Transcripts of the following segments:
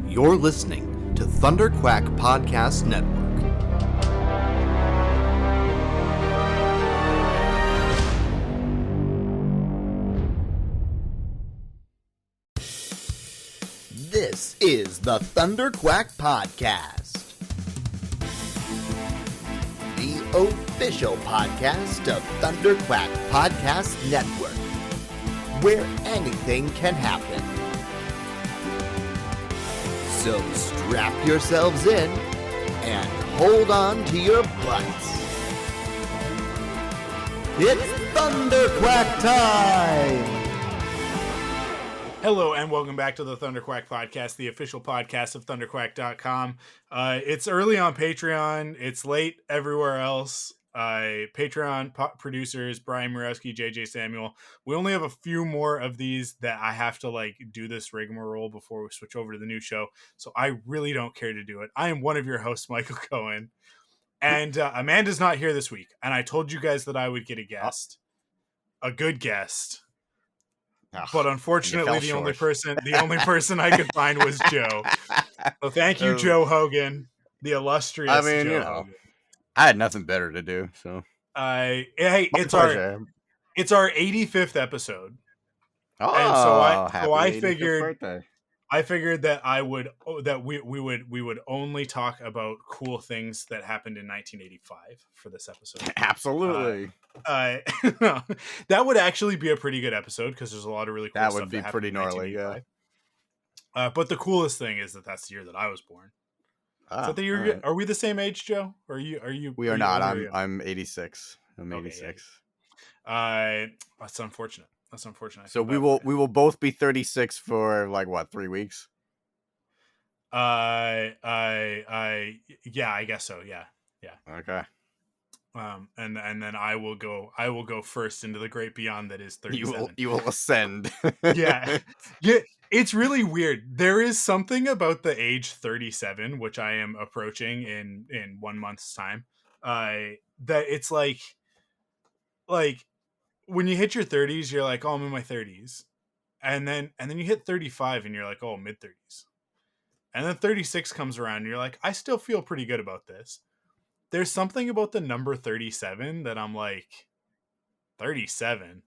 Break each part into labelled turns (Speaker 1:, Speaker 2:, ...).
Speaker 1: You're listening to Thunder Quack Podcast Network. This is the Thunder Quack Podcast, the official podcast of Thunder Quack Podcast Network, where anything can happen. So strap yourselves in and hold on to your butts. It's Thunder Quack time!
Speaker 2: Hello and welcome back to the Thunder Quack Podcast, the official podcast of thunderquack.com. It's early on Patreon. It's late everywhere else. Patreon producers Brian Murowski, JJ Samuel. We only have a few more of these that I have to do this rigmarole before we switch over to the new show. So I really don't care to do it. I am one of your hosts, Michael Cohen. And Amanda's not here this week. And I told you guys that I would get a guest. A good guest. But unfortunately, the only person I could find was Joe. So thank you, Joe Hogan, the illustrious. Joe Hogan.
Speaker 3: I had nothing better to do, so.
Speaker 2: Hey, it's our 85th episode.
Speaker 3: Oh,
Speaker 2: and so I figured that we would only talk about cool things that happened in 1985 for this episode.
Speaker 3: Absolutely.
Speaker 2: That would actually be a pretty good episode because there's a lot of really cool stuff.
Speaker 3: That would be pretty gnarly, yeah.
Speaker 2: But the coolest thing is that that's the year that I was born. Is that the year? Right. Are we the same age, Joe? Are you?
Speaker 3: We are not. I'm 86. I'm 86.
Speaker 2: That's unfortunate.
Speaker 3: So we will both be 36 for 3 weeks.
Speaker 2: Yeah, I guess so. Yeah.
Speaker 3: Okay.
Speaker 2: And then I will go first into the great beyond that is 37.
Speaker 3: You will ascend.
Speaker 2: Yeah. It's really weird. There is something about the age 37, which I am approaching in 1 month's time. That it's like when you hit your 30s, you're like, oh, I'm in my 30s. And then you hit 35 and you're like, oh, mid 30s. And then 36 comes around and you're like, I still feel pretty good about this. There's something about the number 37 that I'm like, 37?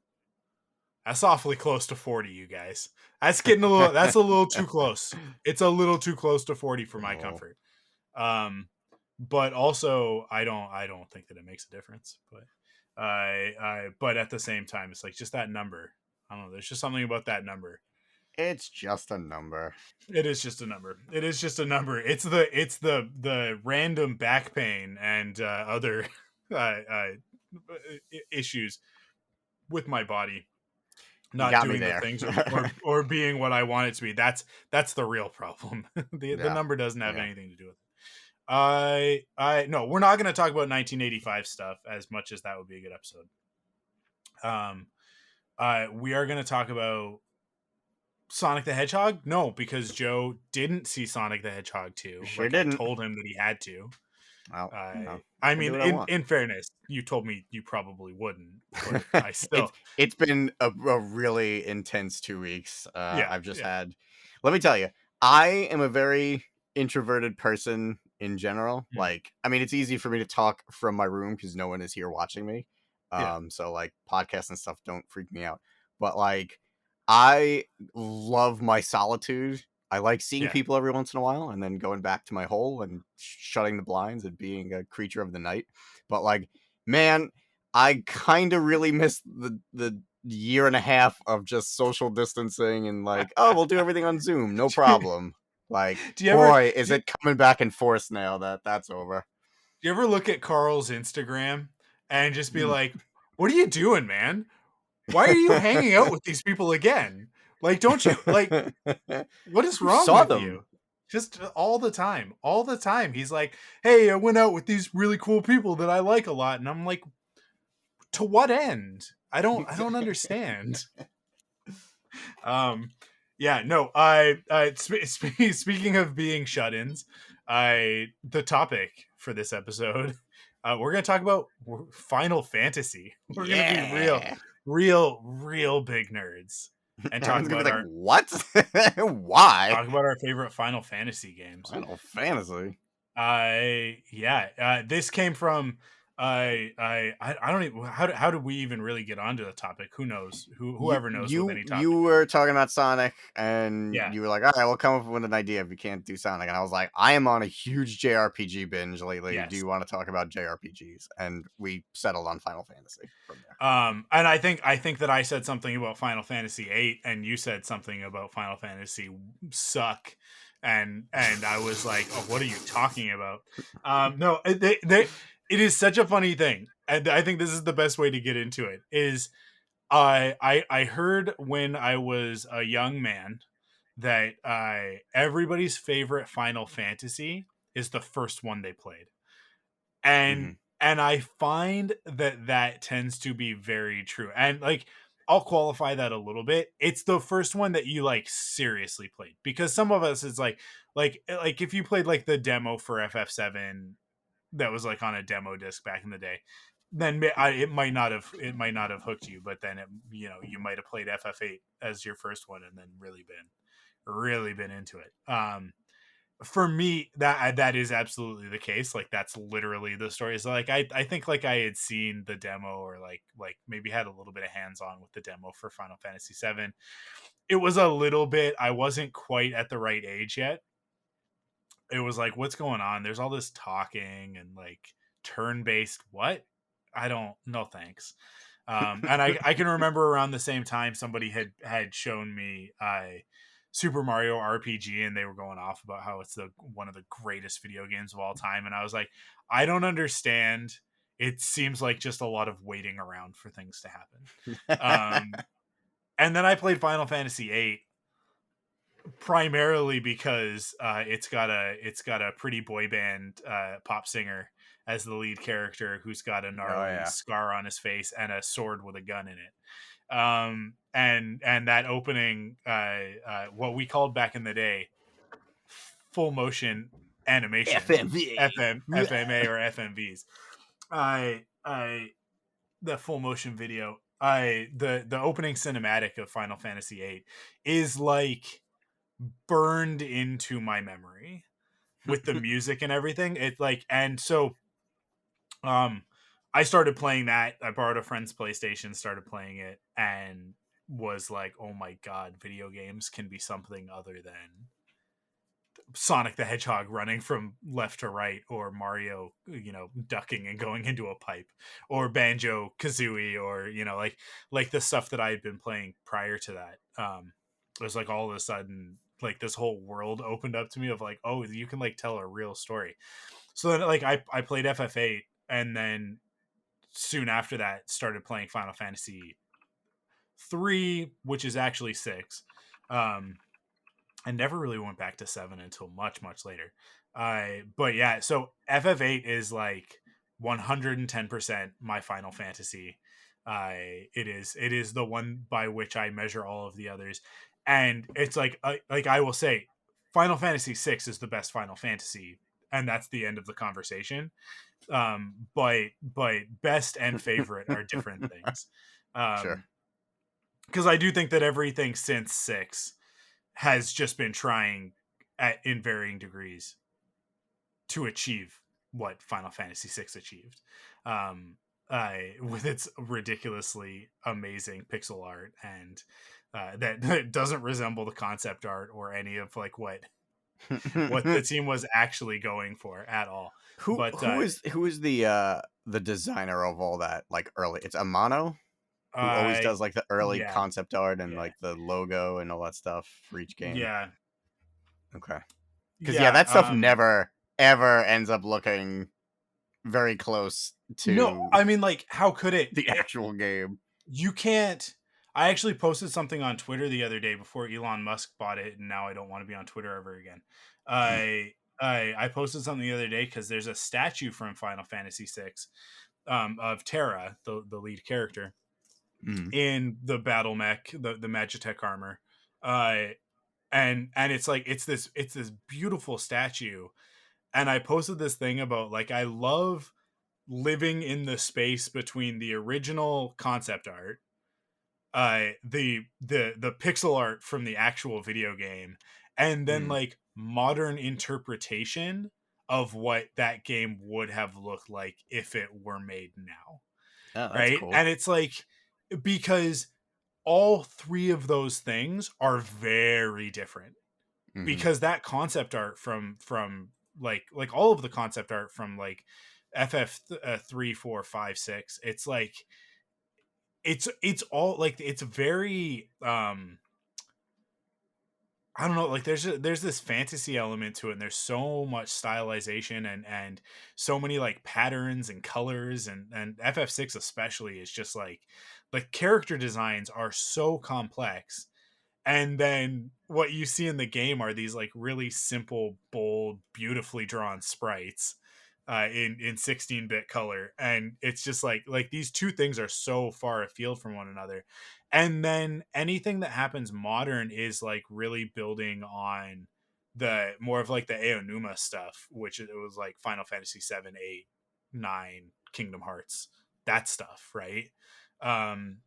Speaker 2: That's awfully close to 40, you guys. That's a little too close. It's a little too close to 40 for my comfort. But also I don't think that it makes a difference. But but at the same time, it's like just that number. I don't know. There's just something about that number.
Speaker 3: It's just a number.
Speaker 2: It is just a number. It's the random back pain and other issues with my body not doing the things or being what I want it to be. That's the real problem. The number doesn't have anything to do with it. No, we're not going to talk about 1985 stuff as much as that would be a good episode. We are going to talk about Sonic the Hedgehog? No, because Joe didn't see Sonic the Hedgehog 2.
Speaker 3: Sure didn't.
Speaker 2: I told him that he had to.
Speaker 3: Well, no.
Speaker 2: I mean, in fairness, you told me you probably wouldn't. But I still.
Speaker 3: It's been a really intense 2 weeks. I've just had. Let me tell you, I am a very introverted person in general.
Speaker 2: Mm-hmm.
Speaker 3: It's easy for me to talk from my room because no one is here watching me. So podcasts and stuff don't freak me out. But I love my solitude. I like seeing people every once in a while and then going back to my hole and shutting the blinds and being a creature of the night. But man, I kind of really miss the year and a half of just social distancing and we'll do everything on Zoom. No problem. Is it coming back in force now that's over?
Speaker 2: Do you ever look at Carl's Instagram and just be like, what are you doing, man? Why are you hanging out with these people again? Don't you what is wrong with you? Just all the time. He's like, hey, I went out with these really cool people that I like a lot. And I'm like, to what end? I don't understand. Speaking of being shut-ins, the topic for this episode, we're going to talk about Final Fantasy. We're going to be real big nerds. and talk
Speaker 3: Everyone's gonna
Speaker 2: about
Speaker 3: be like, what? Why?
Speaker 2: our favorite Final Fantasy games.
Speaker 3: Final Fantasy.
Speaker 2: This came from I don't even how do we even really get onto the topic? Who knows? Whoever knows with any topic.
Speaker 3: You were talking about Sonic, and
Speaker 2: Yeah.
Speaker 3: you were like, all right, we'll come up with an idea if you can't do Sonic. And I was like, I am on a huge JRPG binge lately.
Speaker 2: Yes.
Speaker 3: Do you want to talk about JRPGs? And we settled on Final Fantasy from there.
Speaker 2: And I think that I said something about Final Fantasy VIII, and you said something about Final Fantasy suck, and I was like, oh, what are you talking about? No, it is such a funny thing, and I think this is the best way to get into it. Is I heard when I was a young man that everybody's favorite Final Fantasy is the first one they played, and I find that tends to be very true. And like, I'll qualify that a little bit. It's the first one that you like seriously played, because some of us, it's like if you played like the demo for FF7 that was like on a demo disc back in the day, then it might not have hooked you. But then you might have played FF8 as your first one and then really been into it. For me, that is absolutely the case. Like, that's literally the story. So like I think like I had seen the demo, or like maybe had a little bit of hands-on with the demo for Final Fantasy VII. It was a little bit, I wasn't quite at the right age yet. It was like, what's going on? There's all this talking and like turn-based what? I don't, no thanks. And I can remember around the same time somebody had shown me Super Mario RPG, and they were going off about how it's one of the greatest video games of all time, and I was like, I don't understand. It seems like just a lot of waiting around for things to happen. And then I played Final Fantasy VIII, primarily because it's got a pretty boy band pop singer as the lead character, who's got a gnarly scar on his face and a sword with a gun in it. And that opening, what we called back in the day full motion animation, FMA or FMVs. The full motion video, the opening cinematic of Final Fantasy VIII is like burned into my memory with the music and everything. It's like, and so I started playing that. I borrowed a friend's PlayStation, started playing it, and was like, oh my god, video games can be something other than Sonic the Hedgehog running from left to right, or Mario, ducking and going into a pipe, or Banjo Kazooie, or like the stuff that I had been playing prior to that. It was like all of a sudden, like this whole world opened up to me of like, oh, you can like tell a real story. So then like I played FF8, and then soon after that started playing Final Fantasy 3, which is actually 6. I never really went back to 7 until much later. But yeah, so FF8 is like 110% my Final Fantasy. It is the one by which I measure all of the others, and it's like I will say, Final Fantasy 6 is the best Final Fantasy, and that's the end of the conversation. But best and favorite are different things.
Speaker 3: Sure.
Speaker 2: Because I do think that everything since 6 has just been trying in varying degrees to achieve what Final Fantasy VI achieved, with its ridiculously amazing pixel art, and that doesn't resemble the concept art or any of like what the team was actually going for at all.
Speaker 3: Who is the designer of all that, like, early? It's Amano, who always does like the early concept art and like the logo and all that stuff for each game.
Speaker 2: Yeah.
Speaker 3: Okay. Because that stuff never ever ends up looking very close to.
Speaker 2: No, I mean, like, how could it?
Speaker 3: The actual game.
Speaker 2: You can't. I actually posted something on Twitter the other day before Elon Musk bought it, and now I don't want to be on Twitter ever again. I posted something the other day because there's a statue from Final Fantasy VI of Terra, the lead character, in the battle mech, the Magitech armor, and it's like it's this beautiful statue, and I posted this thing about like, I love living in the space between the original concept art the pixel art from the actual video game, and then
Speaker 3: Mm.
Speaker 2: like modern interpretation of what that game would have looked like if it were made now,
Speaker 3: Oh, that's
Speaker 2: right?
Speaker 3: cool.
Speaker 2: And it's like, because all three of those things are very different,
Speaker 3: Hmm.
Speaker 2: because that concept art from like all of the concept art from like FF 3, 4, 5, 6, it's like it's all like it's very I don't know, like there's this fantasy element to it, and there's so much stylization and so many like patterns and colors, and FF6 especially is just like character designs are so complex. And then what you see in the game are these like really simple, bold, beautifully drawn sprites in 16-bit color, and it's just like these two things are so far afield from one another. And then anything that happens modern is like really building on the more of like the Aonuma stuff, which it was like Final Fantasy 7, 8, 9, Kingdom Hearts, that stuff, right? um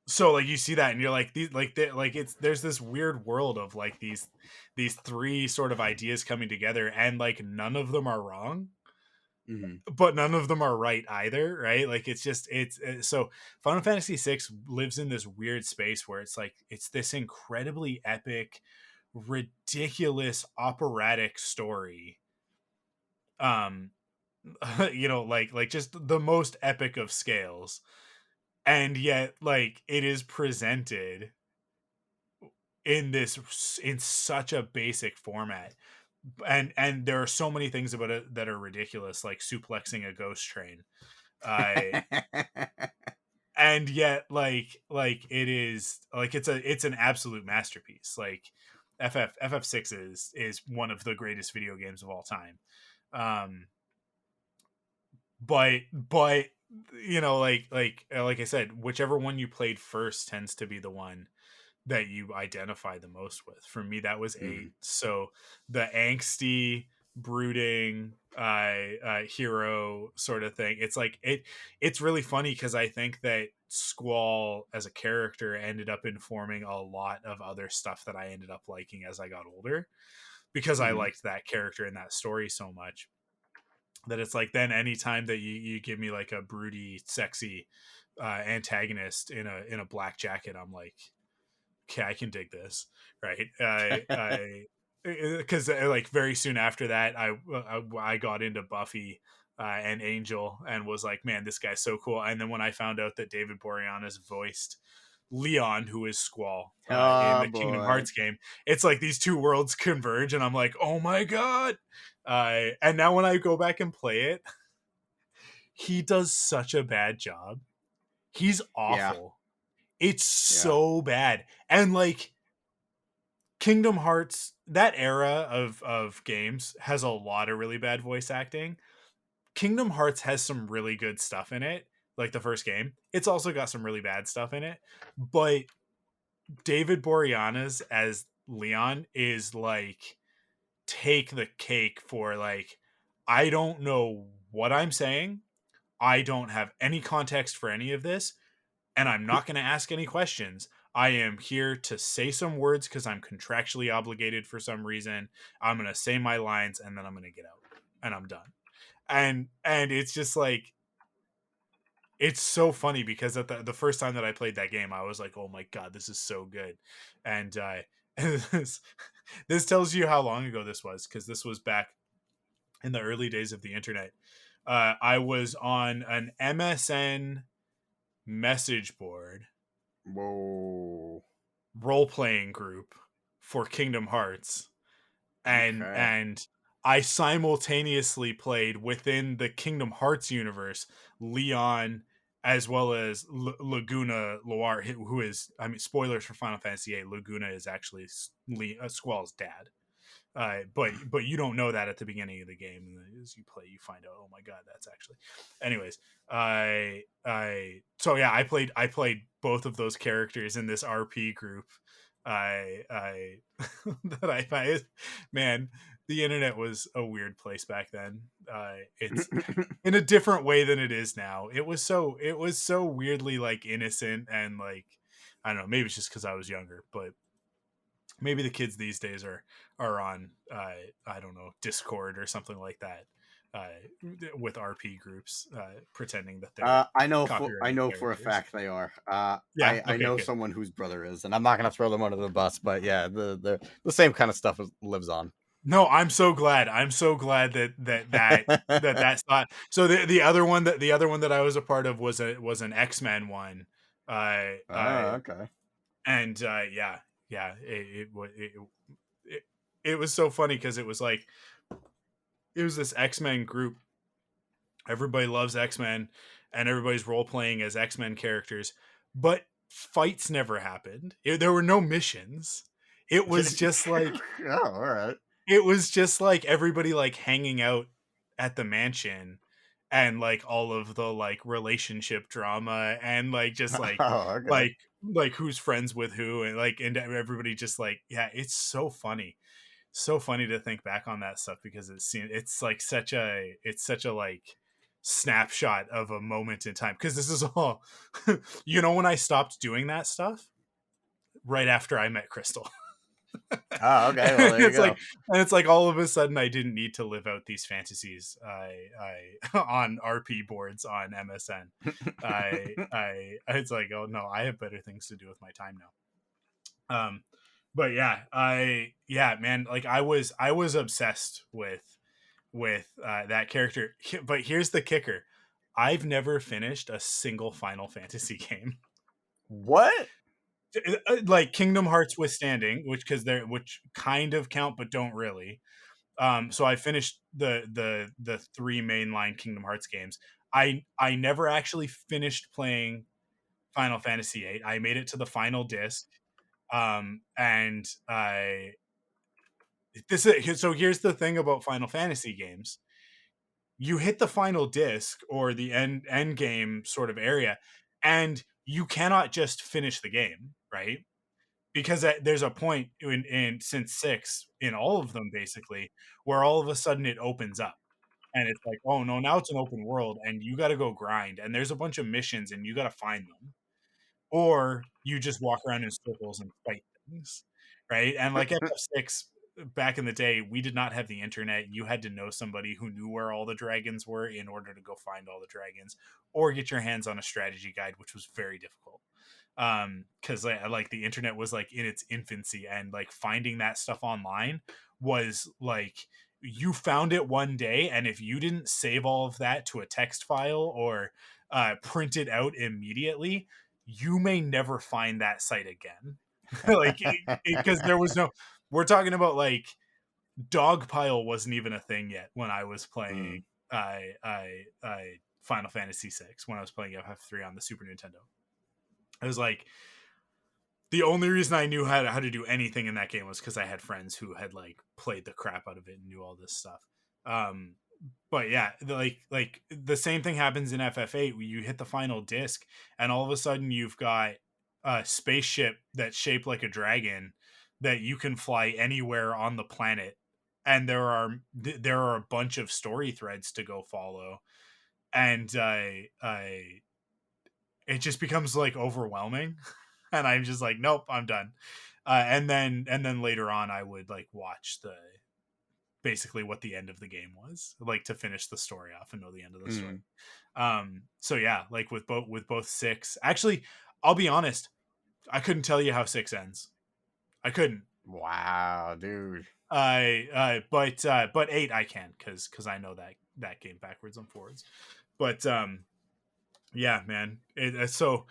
Speaker 2: so like you see that and you're like these like it's there's this weird world of like these three sort of ideas coming together, and like none of them are wrong,
Speaker 3: Hmm.
Speaker 2: but none of them are right either, right? Like it's just so Final Fantasy 6 lives in this weird space where it's like it's this incredibly epic, ridiculous, operatic story, um like just the most epic of scales, and yet like it is presented in such a basic format, and there are so many things about it that are ridiculous, like suplexing a ghost train, uh and yet like it is like it's an absolute masterpiece. Like FF6 is one of the greatest video games of all time. um but like I said, whichever one you played first tends to be the one that you identify the most with. For me, that was 8.
Speaker 3: Hmm.
Speaker 2: So the angsty, brooding hero sort of thing. It's like it's really funny because I think that Squall as a character ended up informing a lot of other stuff that I ended up liking as I got older, because I
Speaker 3: Hmm.
Speaker 2: liked that character and that story so much, that it's like then anytime that you give me like a broody, sexy antagonist in a black jacket, I'm like, okay, I can dig this, right? I because like very soon after that, I got into Buffy and Angel, and was like, man, this guy's so cool. And then when I found out that David Boreanaz voiced Leon, who is Squall in
Speaker 3: Oh
Speaker 2: the Kingdom
Speaker 3: boy.
Speaker 2: Hearts game, it's like these two worlds converge, and I'm like, oh my god! And now when I go back and play it, he does such a bad job. He's
Speaker 3: Yeah.
Speaker 2: awful. It's
Speaker 3: Yeah.
Speaker 2: so bad, and like Kingdom Hearts, that era of games has a lot of really bad voice acting. Kingdom Hearts has some really good stuff in it, like the first game. It's also got some really bad stuff in it, but David Boreanaz as Leon is like take the cake for like, I don't know what I'm saying. I don't have any context for any of this, and I'm not going to ask any questions. I am here to say some words because I'm contractually obligated for some reason. I'm going to say my lines, and then I'm going to get out, and I'm done. And it's just like, it's so funny because at the first time that I played that game, I was like, oh my god, this is so good. And this tells you how long ago this was, because this was back in the early days of the internet. I was on an MSN message board
Speaker 3: Whoa.
Speaker 2: role playing group for Kingdom Hearts,
Speaker 3: Okay.
Speaker 2: and I simultaneously played within the Kingdom Hearts universe Leon, as well as Laguna Loire, who is, I mean, spoilers for Final Fantasy VIII. Laguna is actually Squall's dad. But you don't know that at the beginning of the game, and as you play, you find out, oh my god, that's actually. Anyways, so yeah, I played both of those characters in this RP group. I that I find, man, the internet was a weird place back then. It's in a different way than it is now. It was so weirdly like innocent and like I don't know, maybe it's just because I was younger, but maybe the kids these days are on I don't know, Discord or something like that, with RP groups, pretending that they're
Speaker 3: I
Speaker 2: copyrighted
Speaker 3: know for a
Speaker 2: characters.
Speaker 3: fact they are.
Speaker 2: Yeah.
Speaker 3: I
Speaker 2: Okay.
Speaker 3: know
Speaker 2: Good.
Speaker 3: someone whose brother is, and I'm not gonna throw them under the bus, but yeah, the same kind of stuff lives on.
Speaker 2: No, I'm so glad. I'm so glad that's not. So the other one that I was a part of was an X-Men one.
Speaker 3: Ah, okay.
Speaker 2: And yeah, yeah, it, it was so funny because it was like it was this X-Men group. Everybody loves X-Men, and everybody's role playing as X-Men characters, but fights never happened. There were no missions. It was just like
Speaker 3: Oh, all right.
Speaker 2: it was just like everybody like hanging out at the mansion, and like all of the like relationship drama, and like just
Speaker 3: Oh, okay.
Speaker 2: like like who's friends with who, and like and everybody just like, yeah, it's so funny. So funny to think back on that stuff because it's like it's such a like snapshot of a moment in time, because this is all when I stopped doing that stuff right after I met Crystal.
Speaker 3: Oh, okay. Well, there you
Speaker 2: It's like,
Speaker 3: go.
Speaker 2: and it's like all of a sudden I didn't need to live out these fantasies I on RP boards on MSN. It's like, oh no, I have better things to do with my time now. But yeah, man, like I was obsessed with that character. But here's the kicker: I've never finished a single Final Fantasy game.
Speaker 3: What?
Speaker 2: Like Kingdom Hearts withstanding, which kind of count but don't really. So I finished the three mainline Kingdom Hearts games. I never actually finished playing Final Fantasy VIII. I made it to the final disc. And I this is so here's the thing about Final Fantasy games: you hit the final disc or the end game sort of area, and you cannot just finish the game, right? Because there's a point in since six in all of them basically where all of a sudden it opens up, and it's like, oh no, now it's an open world and you got to go grind, and there's a bunch of missions and you got to find them, or you just walk around in circles and fight things, right? And like FF6 back in the day, we did not have the internet. You had to know somebody who knew where all the dragons were in order to go find all the dragons, or get your hands on a strategy guide, which was very difficult. Because like the internet was like in its infancy, and like finding that stuff online was like you found it one day, and if you didn't save all of that to a text file or print it out immediately, you may never find that site again. Like, because there was no, we're talking about like Dogpile wasn't even a thing yet when I was playing
Speaker 3: Mm.
Speaker 2: I Final Fantasy VI, when I was playing FF3 on the Super Nintendo. I was like, the only reason I knew how to do anything in that game was because I had friends who had like played the crap out of it and knew all this stuff. But yeah, like the same thing happens in FF8 where you hit the final disc and all of a sudden you've got a spaceship that's shaped like a dragon that you can fly anywhere on the planet, and there are a bunch of story threads to go follow, and I it just becomes like overwhelming. And I'm just like, nope, I'm done. And then later on I would like watch the basically what the end of the game was, like to finish the story off and know the end of the story. So yeah, like with both six, actually, I'll be honest, I couldn't tell you how six ends. I couldn't.
Speaker 3: Wow, dude.
Speaker 2: But eight I can, because I know that game backwards and forwards. But yeah, man. So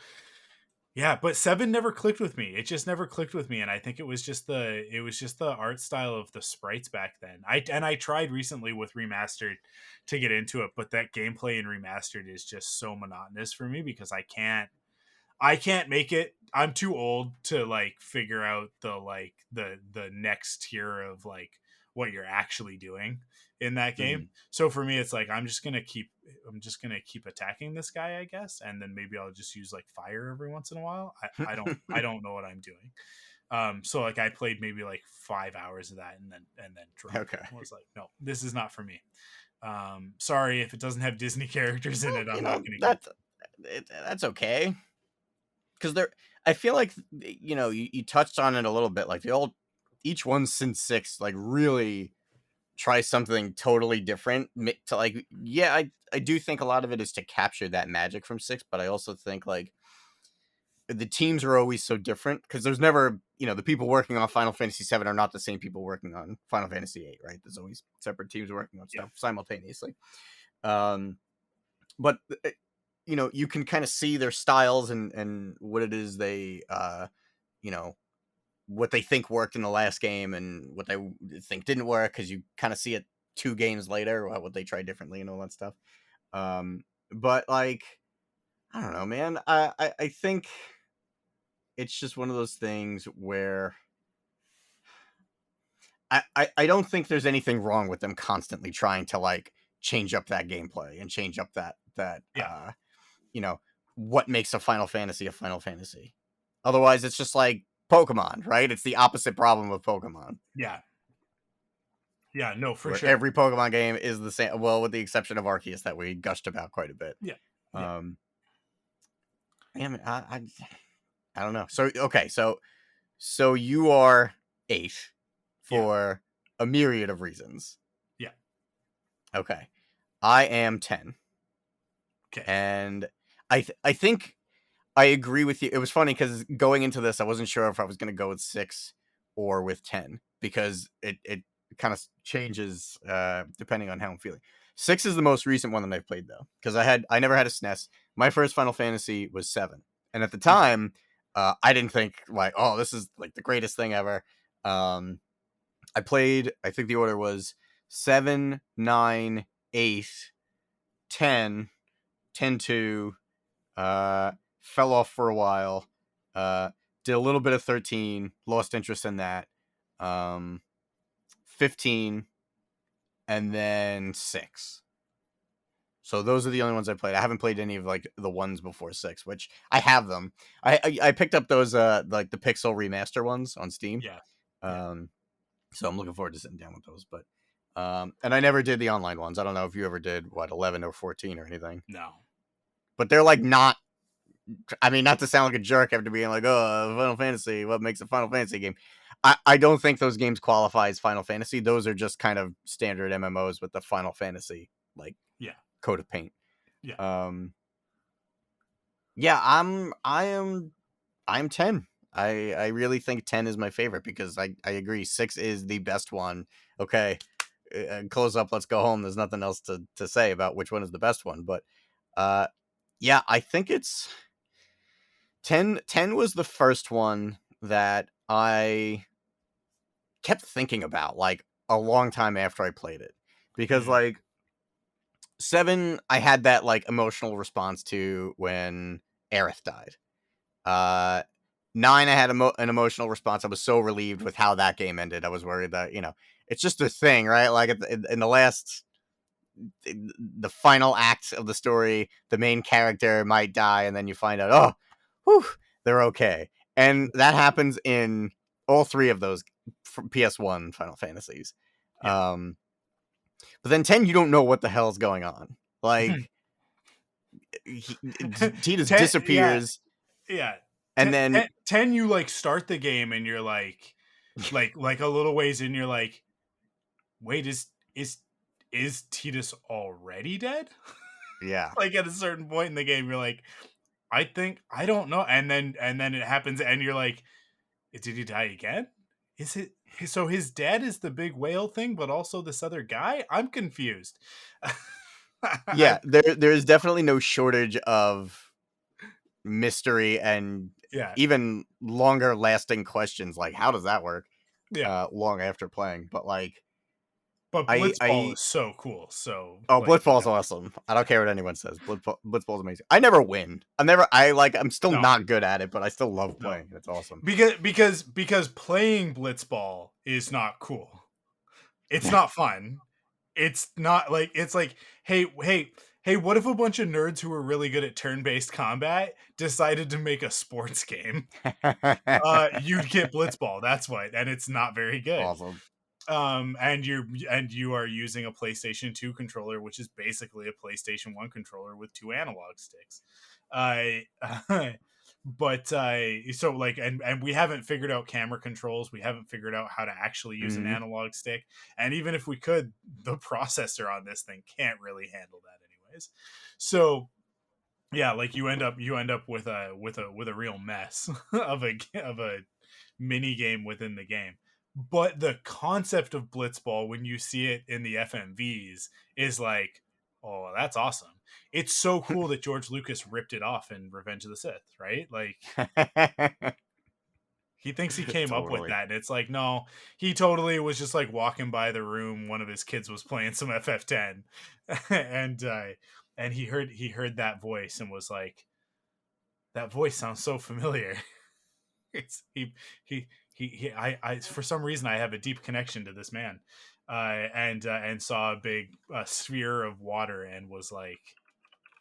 Speaker 2: yeah, but seven never clicked with me. It just never clicked with me, and I think it was just the art style of the sprites back then. I tried recently with remastered to get into it, but that gameplay in remastered is just so monotonous for me because I can't make it. I'm too old to like figure out the next tier of like what you're actually doing in that game.
Speaker 3: Mm.
Speaker 2: So for me, it's like I'm just gonna keep attacking this guy, I guess, and then maybe I'll just use like fire every once in a while. I don't know what I'm doing. So like I played maybe like 5 hours of that and then dropped.
Speaker 3: Okay.
Speaker 2: I was like, no, this is not for me. Sorry if it doesn't have Disney characters in it. I'm not gonna.
Speaker 3: That's okay. because they're. I feel like you touched on it a little bit. Like each one since 6 like really try something totally different to like. Yeah, I do think a lot of it is to capture that magic from 6, but I also think like the teams are always so different because there's never, the people working on Final Fantasy 7 are not the same people working on Final Fantasy 8, right? There's always separate teams working on stuff simultaneously. But you can kind of see their styles and what it is they, what they think worked in the last game and what they think didn't work, because you kind of see it 2 games later, what they tried differently and all that stuff. But like, I don't know, man. I think it's just one of those things where I don't think there's anything wrong with them constantly trying to like change up that gameplay and change up that what makes a Final Fantasy a Final Fantasy. Otherwise, it's just like Pokemon, right? It's the opposite problem of Pokemon.
Speaker 2: Yeah. Yeah, no, for
Speaker 3: where
Speaker 2: sure.
Speaker 3: Every Pokemon game is the same. Well, with the exception of Arceus that we gushed about quite a bit.
Speaker 2: Yeah.
Speaker 3: I don't know. So okay, so you are 8 for a myriad of reasons.
Speaker 2: Yeah.
Speaker 3: Okay. I am 10.
Speaker 2: Okay.
Speaker 3: And I think I agree with you. It was funny because going into this, I wasn't sure if I was going to go with 6 or with 10 because it kind of changes depending on how I'm feeling. 6 is the most recent one that I've played though, because I never had a SNES. My first Final Fantasy was 7, and at the time, I didn't think like, oh, this is like the greatest thing ever. I played. I think the order was 7, 9, 8, 10, 10 2. Fell off for a while. Did a little bit of 13. Lost interest in that. 15, and then 6. So those are the only ones I played. I haven't played any of like the ones before 6, which I have them. I picked up those like the Pixel remaster ones on Steam.
Speaker 2: Yeah.
Speaker 3: So I'm looking forward to sitting down with those. But and I never did the online ones. I don't know if you ever did 11 or 14 or anything.
Speaker 2: No.
Speaker 3: But they're like not. I mean, not to sound like a jerk after being like, oh, Final Fantasy, what makes a Final Fantasy game? I don't think those games qualify as Final Fantasy. Those are just kind of standard MMOs with the Final Fantasy like coat of paint.
Speaker 2: Yeah.
Speaker 3: I'm 10. I really think 10 is my favorite because I agree 6 is the best one. Okay, close up, let's go home. There's nothing else to say about which one is the best one, but yeah, I think it's 10 was the first one that I kept thinking about like a long time after I played it, because like 7 I had that like emotional response to when Aerith died. 9 I had an emotional response. I was so relieved with how that game ended. I was worried that it's just a thing, right? Like in the final act of the story, the main character might die, and then you find out, oh, whew, they're okay. And that happens in all 3 of those PS1 Final Fantasies.
Speaker 2: Yeah.
Speaker 3: But then 10, you don't know what the hell's going on. Like, Tidus disappears.
Speaker 2: Yeah.
Speaker 3: And then
Speaker 2: 10, you like start the game and you're like a little ways in, you're like, wait, is Tidus already dead?
Speaker 3: Yeah.
Speaker 2: Like at a certain point in the game, you're like, I don't know. And then it happens and you're like, did he die again? Is it so his dad is the big whale thing, but also this other guy? I'm confused.
Speaker 3: Yeah, there is definitely no shortage of mystery and even longer lasting questions like, how does that work? Long after playing. But like,
Speaker 2: but Blitzball is so cool. So
Speaker 3: Blitzball's awesome. I don't care what anyone says. Blitzball's amazing. I never win. I'm still not good at it, but I still love playing. It's awesome.
Speaker 2: Because playing Blitzball is not cool. It's not fun. It's not like, it's like, hey, what if a bunch of nerds who are really good at turn-based combat decided to make a sports game? You'd get Blitzball. That's what, and it's not very good.
Speaker 3: Awesome.
Speaker 2: And you are using a PlayStation 2 controller, which is basically a PlayStation 1 controller with 2 analog sticks. but so like and we haven't figured out camera controls, we haven't figured out how to actually use an
Speaker 3: Mhm.
Speaker 2: analog stick, and even if we could, the processor on this thing can't really handle that anyways. So yeah, like you end up with a real mess of a mini game within the game. But the concept of blitzball when you see it in the FMVs is like, oh, that's awesome. It's so cool that George Lucas ripped it off in Revenge of the Sith, right? Like he thinks he came up with
Speaker 3: Totally.
Speaker 2: that, and it's like, no, he totally was just like walking by the room. One of his kids was playing some FF10, and he heard that voice and was like, that voice sounds so familiar. It's I for some reason I have a deep connection to this man, and saw a big sphere of water and was like,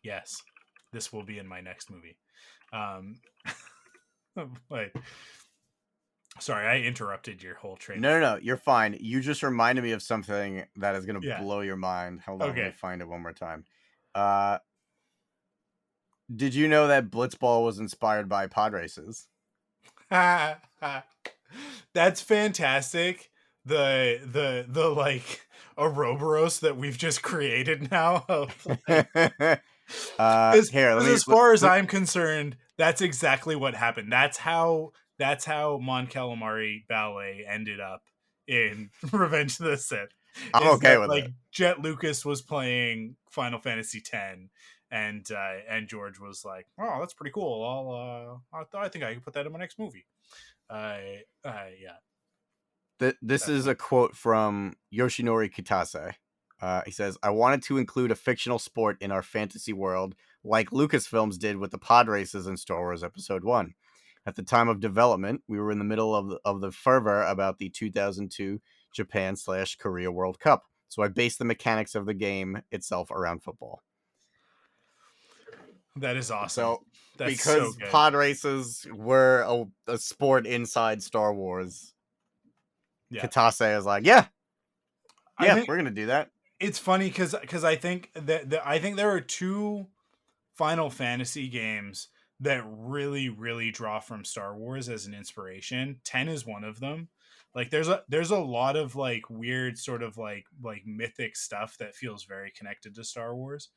Speaker 2: yes, this will be in my next movie. Um, but sorry, I interrupted your whole train.
Speaker 3: No, you're fine. You just reminded me of something that is gonna
Speaker 2: Yeah.
Speaker 3: blow your mind. Hold on, let me
Speaker 2: Okay.
Speaker 3: find it one more time. Uh, did you know that Blitzball was inspired by pod races?
Speaker 2: That's fantastic. The like Ouroboros that we've just created now of like,
Speaker 3: Here, let me.
Speaker 2: as far as I'm concerned, that's exactly what happened. That's how Mon Calamari Ballet ended up in Revenge of the Sith.
Speaker 3: I'm
Speaker 2: Is
Speaker 3: okay
Speaker 2: that
Speaker 3: with
Speaker 2: like
Speaker 3: it.
Speaker 2: Jet Lucas was playing Final Fantasy X, and George was like, "Oh, that's pretty cool. I think I can put that in my next movie." Yeah.
Speaker 3: This is a quote from Yoshinori Kitase. He says, I wanted to include a fictional sport in our fantasy world, like Lucasfilms did with the pod races in Star Wars Episode 1. At the time of development, we were in the middle of the fervor about the 2002 Japan/Korea World Cup. So I based the mechanics of the game itself around football.
Speaker 2: That is awesome.
Speaker 3: So
Speaker 2: That's
Speaker 3: because
Speaker 2: so good.
Speaker 3: pod races were a sport inside Star Wars,
Speaker 2: Yeah.
Speaker 3: Kitase is like, yeah,
Speaker 2: I think
Speaker 3: we're going to do that.
Speaker 2: it's funny because I think I think there are two Final Fantasy games that really draw from Star Wars as an inspiration. 10 is one of them. Like there's a lot of like weird sort of like mythic stuff that feels very connected to Star Wars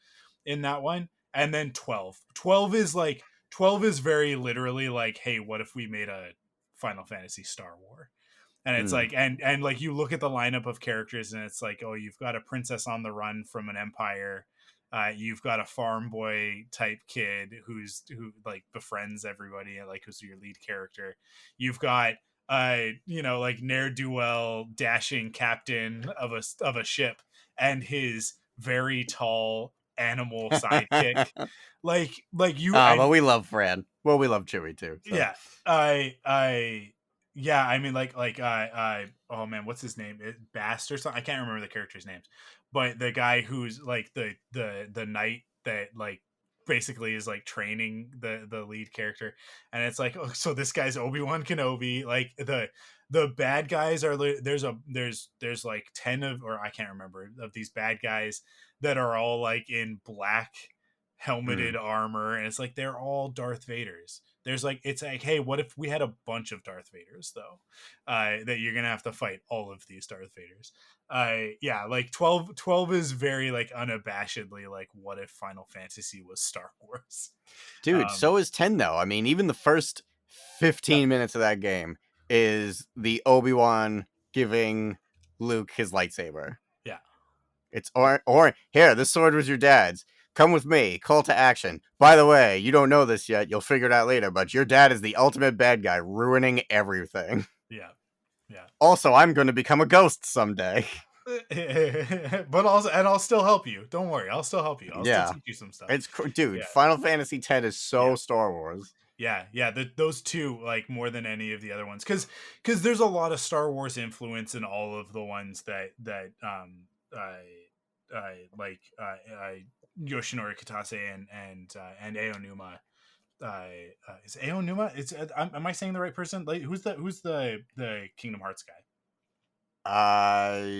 Speaker 2: in that one. And then 12. 12 is very literally like, hey, what if we made a Final Fantasy Star War? And it's like and like you look at the lineup of characters and it's like, oh, you've got a princess on the run from an empire, you've got a farm boy type kid who like befriends everybody and like who's your lead character, you've got like ne'er-do-well dashing captain of a ship and his very tall animal sidekick. like you
Speaker 3: But we love Fran. Well, we love Chewie too. So.
Speaker 2: Yeah, yeah, I mean, oh man, what's his name? Bast or something. I can't remember the character's names, but the guy who's like the knight that like basically is like training the lead character, and it's like, oh, so this guy's Obi-Wan Kenobi. Like the bad guys are there's like 10 of, or I can't remember, of these bad guys that are all like in black helmeted armor, and it's like they're all Darth Vaders. There's like, it's like, hey, what if we had a bunch of Darth Vaders though, that you're gonna have to fight all of these Darth Vaders. Yeah, like 12 is very like unabashedly like, what if Final Fantasy was Star Wars?
Speaker 3: Dude, so is 10 though. I mean, even the first 15 minutes of that game is the Obi-Wan giving Luke his lightsaber.
Speaker 2: Yeah.
Speaker 3: It's or here, this sword was your dad's. Come with me. Call to action. By the way, you don't know this yet. You'll figure it out later, but your dad is the ultimate bad guy, ruining everything.
Speaker 2: Yeah. Yeah.
Speaker 3: Also, I'm going to become a ghost someday.
Speaker 2: But also, and I'll still help you. Don't worry. I'll still help you. I'll still teach you some stuff.
Speaker 3: It's dude,
Speaker 2: Yeah.
Speaker 3: Final Fantasy X is so Star Wars.
Speaker 2: Yeah, those two, like, more than any of the other ones, because there's a lot of Star Wars influence in all of the ones that Yoshinori Kitase and Aonuma. Is Aonuma? It's am I saying the right person? Like, who's the Kingdom Hearts guy?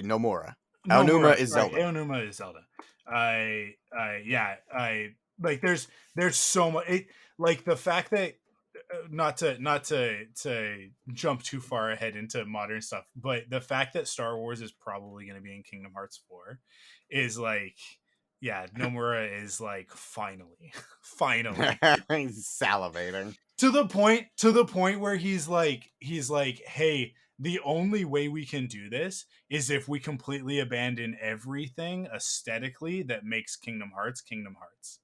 Speaker 3: Nomura. Aonuma is Zelda.
Speaker 2: Aonuma is Zelda. Like there's so much. Like the fact that not to jump too far ahead into modern stuff, but the fact that Star Wars is probably going to be in Kingdom Hearts 4 is like, yeah, Nomura is like finally finally
Speaker 3: He's salivating.
Speaker 2: to the point where he's like, hey, the only way we can do this is if we completely abandon everything aesthetically that makes Kingdom Hearts Kingdom Hearts.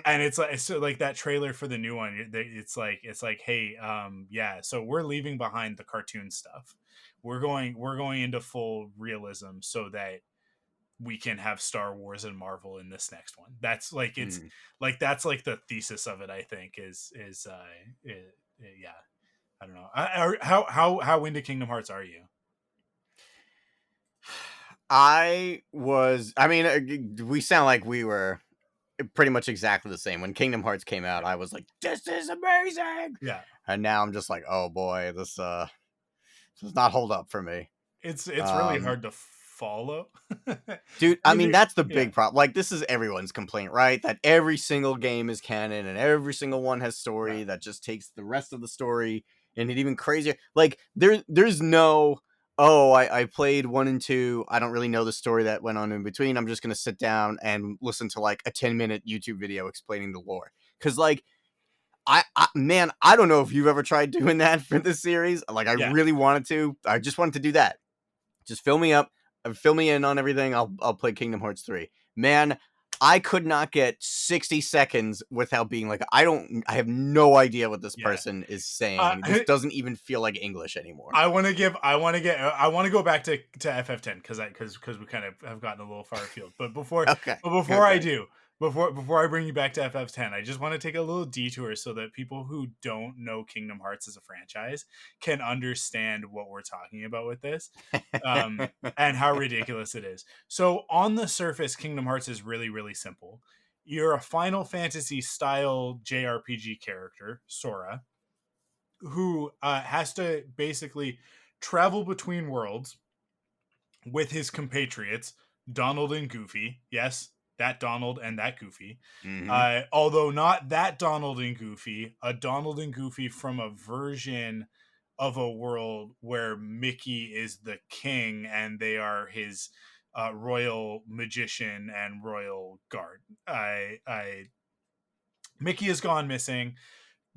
Speaker 2: And it's like, so like that trailer for the new one, it's like, hey, yeah, so we're leaving behind the cartoon stuff. We're going into full realism so that we can have Star Wars and Marvel in this next one. That's like, it's like, that's like the thesis of it, I think, yeah, I don't know. How into Kingdom Hearts are you?
Speaker 3: I mean, we sound like we were pretty much exactly the same. When Kingdom Hearts came out, I was like, this is amazing.
Speaker 2: Yeah.
Speaker 3: And now I'm just like, oh boy, this does not hold up for me.
Speaker 2: It's really hard to follow.
Speaker 3: Dude, I mean, that's the big problem. Like, this is everyone's complaint, right? That every single game is canon and every single one has story that just takes the rest of the story and it even crazier. Like, there's no, oh, I played 1 and 2. I don't really know the story that went on in between. I'm just going to sit down and listen to like a 10-minute YouTube video explaining the lore. Because, like, man, I don't know if you've ever tried doing that for this series. Like, I really wanted to. I just wanted to do that. Just fill me up. Fill me in on everything. I'll play Kingdom Hearts 3. Man, I could not get 60 seconds without being like, I have no idea what this person is saying. This doesn't even feel like English anymore.
Speaker 2: I want to go back to FF10 because we kind of have gotten a little far afield. But before I do, before I bring you back to FF10, I just want to take a little detour so that people who don't know Kingdom Hearts as a franchise can understand what we're talking about with this, and how ridiculous it is. So on the surface, Kingdom Hearts is really, really simple. You're a Final Fantasy style JRPG character, Sora, who has to basically travel between worlds with his compatriots, Donald and Goofy. Yes, that Donald and that Goofy. Although not that Donald and Goofy, a Donald and Goofy from a version of a world where Mickey is the king and they are his royal magician and royal guard. Mickey has gone missing.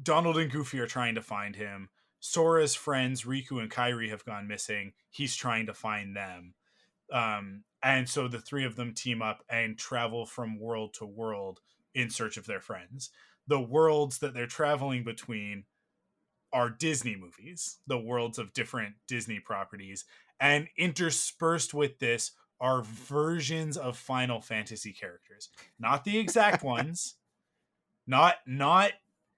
Speaker 2: Donald and Goofy are trying to find him. Sora's friends, Riku and Kairi, have gone missing. He's trying to find them. And so the three of them team up and travel from world to world in search of their friends. The worlds that they're traveling between are Disney movies, the worlds of different Disney properties. And interspersed with this are versions of Final Fantasy characters. Not the exact ones. Not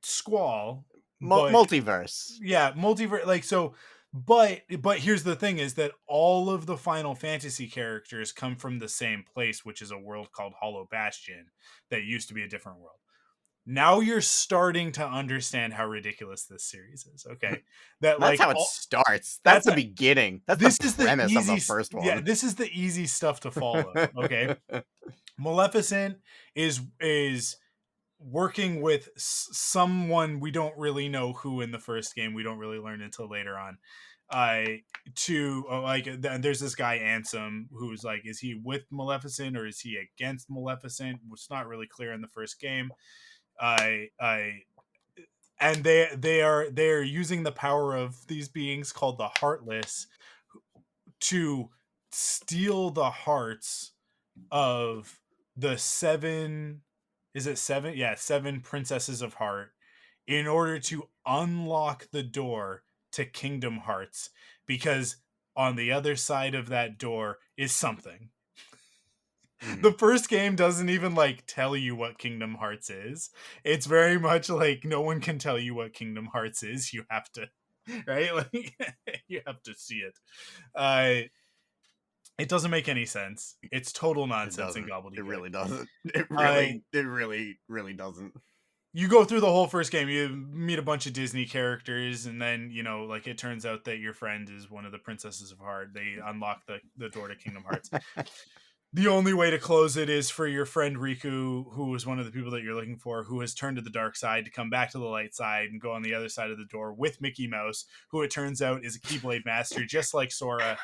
Speaker 2: Squall.
Speaker 3: Multiverse.
Speaker 2: Yeah, multiverse. Like, so... But here's the thing is that all of the Final Fantasy characters come from the same place, which is a world called Hollow Bastion that used to be a different world. Now you're starting to understand how ridiculous this series is, okay?
Speaker 3: That's how it starts. That's the beginning. That's the premise of the first one.
Speaker 2: Yeah, this is the easy stuff to follow, okay? Maleficent is working with someone we don't really know who in the first game. We don't really learn until later on. There's this guy Ansem who's like, is he with Maleficent or is he against Maleficent? It's not really clear in the first game. And they are using the power of these beings called the Heartless to steal the hearts of the seven. Is it 7? Yeah, 7 Princesses of Heart in order to unlock the door to Kingdom Hearts, because on the other side of that door is something. The first game doesn't even like tell you what Kingdom Hearts is. It's very much like no one can tell you what Kingdom Hearts is. You have to, right? Like you have to see it. It doesn't make any sense. It's total nonsense and gobbledygook.
Speaker 3: It really doesn't. It really doesn't.
Speaker 2: You go through the whole first game, you meet a bunch of Disney characters, and then, you know, like it turns out that your friend is one of the Princesses of Heart. They unlock the door to Kingdom Hearts. The only way to close it is for your friend Riku, who is one of the people that you're looking for, who has turned to the dark side, to come back to the light side and go on the other side of the door with Mickey Mouse, who it turns out is a Keyblade master, just like Sora,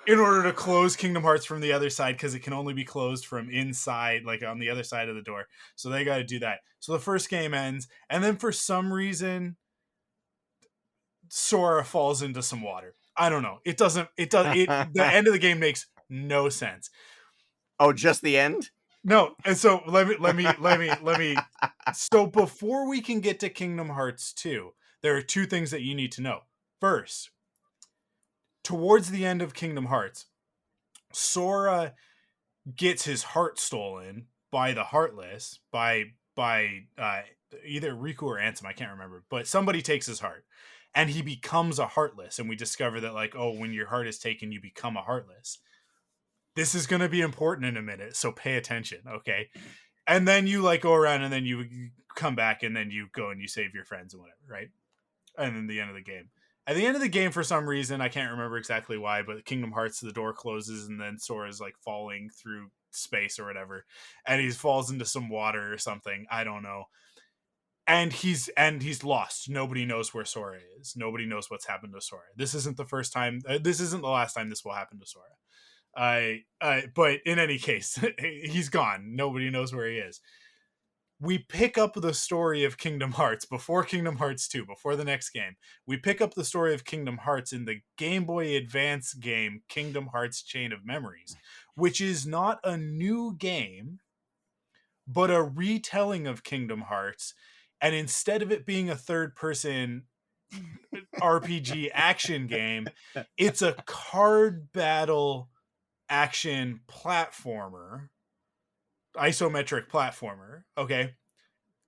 Speaker 2: in order to close Kingdom Hearts from the other side, because it can only be closed from inside, like on the other side of the door. So they got to do that. So the first game ends, and then for some reason, Sora falls into some water. I don't know. The end of the game makes no sense.
Speaker 3: Oh, just the end?
Speaker 2: No, and so let me. So before we can get to Kingdom Hearts 2, there are two things that you need to know. First, towards the end of Kingdom Hearts, Sora gets his heart stolen by the Heartless, by either Riku or Ansem, I can't remember, but somebody takes his heart, and he becomes a Heartless, and we discover that, like, oh, when your heart is taken, you become a Heartless. This is going to be important in a minute, so pay attention, okay? And then you, like, go around, and then you come back, and then you go and you save your friends and whatever, right? And then the end of the game. At the end of the game, for some reason, I can't remember exactly why, but Kingdom Hearts, the door closes, and then Sora's, like, falling through space or whatever, and he falls into some water or something. I don't know. And he's lost. Nobody knows where Sora is. Nobody knows what's happened to Sora. This isn't the first time. This isn't the last time this will happen to Sora. But in any case, he's gone. Nobody knows where he is. We pick up the story of Kingdom Hearts before Kingdom Hearts 2, before the next game. We pick up the story of Kingdom Hearts in the Game Boy Advance game, Kingdom Hearts Chain of Memories, which is not a new game, but a retelling of Kingdom Hearts. And instead of it being a third-person RPG action game, it's a card battle action platformer, isometric platformer. Okay,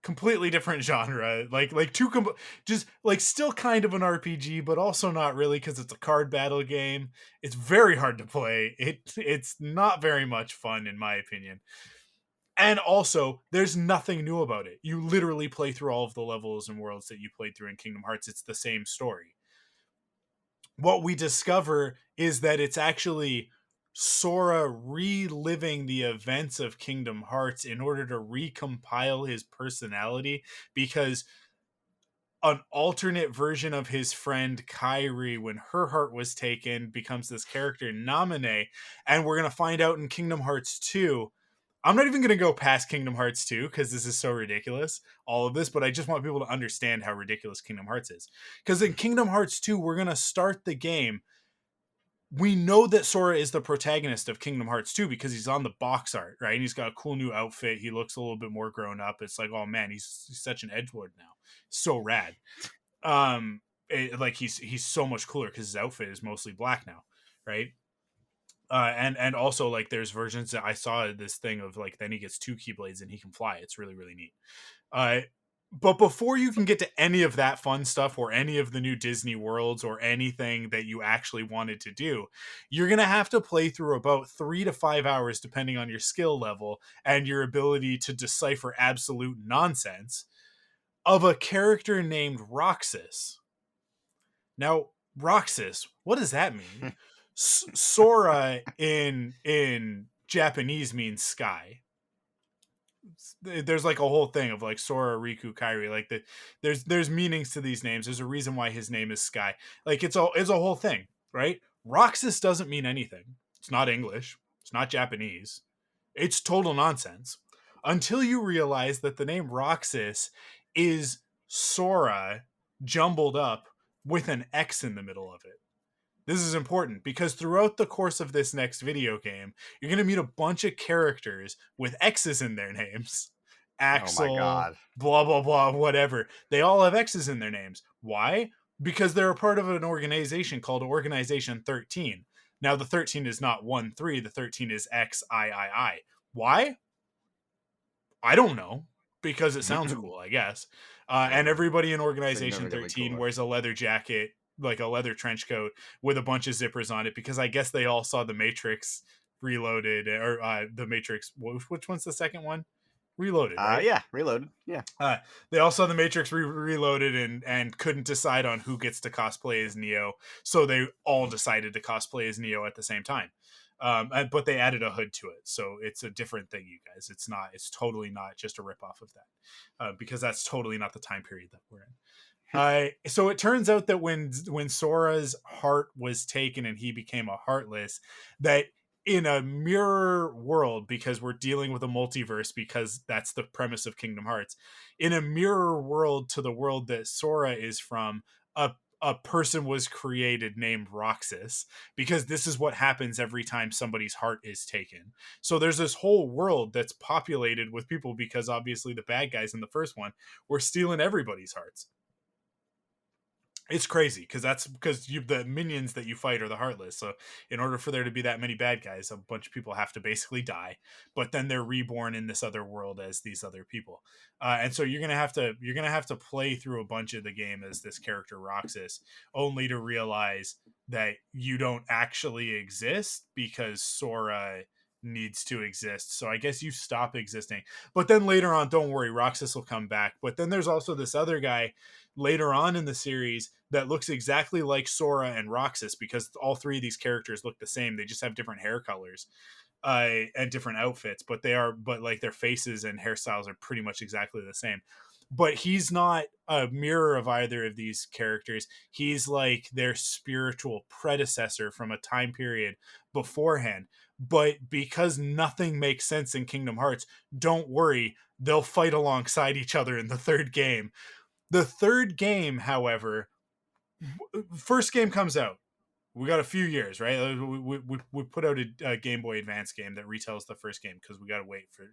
Speaker 2: completely different genre. Just like still kind of an RPG, but also not really, because it's a card battle game. It's very hard to play. It's not very much fun, in my opinion. And also, there's nothing new about it. You literally play through all of the levels and worlds that you played through in Kingdom Hearts. It's the same story. What we discover is that it's actually Sora reliving the events of Kingdom Hearts in order to recompile his personality, because an alternate version of his friend Kairi, when her heart was taken, becomes this character Naminé, and we're going to find out in Kingdom Hearts 2. I'm not even going to go past Kingdom Hearts 2 because this is so ridiculous, all of this, but I just want people to understand how ridiculous Kingdom Hearts is. Because in Kingdom Hearts 2, we're going to start the game. We know that Sora is the protagonist of Kingdom Hearts 2 because he's on the box art, right? And he's got a cool new outfit. He looks a little bit more grown up. It's like, oh man, he's such an edgelord now. So rad. He's so much cooler because his outfit is mostly black now, right? And also, like, there's versions that I saw this thing of, like, then he gets 2 Keyblades and he can fly. It's really, really neat. But before you can get to any of that fun stuff, or any of the new Disney worlds, or anything that you actually wanted to do, you're going to have to play through about 3 to 5 hours, depending on your skill level and your ability to decipher absolute nonsense, of a character named Roxas. Now, Roxas, what does that mean? Sora in Japanese means sky. There's like a whole thing of like Sora, Riku, Kairi. Like there's meanings to these names. There's a reason why his name is Sky. Like it's a whole thing, right? Roxas doesn't mean anything. It's not English. It's not Japanese. It's total nonsense. Until you realize that the name Roxas is Sora jumbled up with an X in the middle of it. This is important because throughout the course of this next video game, you're going to meet a bunch of characters with X's in their names. Axel,
Speaker 3: oh my God.
Speaker 2: Blah, blah, blah, whatever. They all have X's in their names. Why? Because they're a part of an organization called Organization 13. Now, the 13 is not 1-3. The 13 is XIII. Why? I don't know. Because it sounds cool, I guess. And everybody in Organization 13 wears a leather jacket, like a leather trench coat with a bunch of zippers on it, because I guess they all saw The Matrix Reloaded, or The Matrix. Which one's the second one? Reloaded, right?
Speaker 3: Yeah, Reloaded. Yeah.
Speaker 2: They all saw the Matrix Reloaded and couldn't decide on who gets to cosplay as Neo, so they all decided to cosplay as Neo at the same time. But they added a hood to it, so it's a different thing, you guys. It's not. It's totally not just a ripoff of that, because that's totally not the time period that we're in. So it turns out that when Sora's heart was taken and he became a Heartless, that in a mirror world, because we're dealing with a multiverse, because that's the premise of Kingdom Hearts, in a mirror world to the world that Sora is from, a person was created named Roxas, because this is what happens every time somebody's heart is taken. So there's this whole world that's populated with people, because obviously the bad guys in the first one were stealing everybody's hearts. It's crazy, because the minions that you fight are the Heartless. So in order for there to be that many bad guys, a bunch of people have to basically die, but then they're reborn in this other world as these other people. And so you're gonna have to play through a bunch of the game as this character Roxas, only to realize that you don't actually exist, because Sora needs to exist. So I guess you stop existing. But then later on, don't worry, Roxas will come back. But then there's also this other guy later on in the series that looks exactly like Sora and Roxas, because all three of these characters look the same. They just have different hair colors and different outfits, but like their faces and hairstyles are pretty much exactly the same. But he's not a mirror of either of these characters. He's like their spiritual predecessor from a time period beforehand. But because nothing makes sense in Kingdom Hearts, don't worry, they'll fight alongside each other in the third game. The third game, however, first game comes out. We got a few years, right? We put out a Game Boy Advance game that retells the first game, because we got to wait for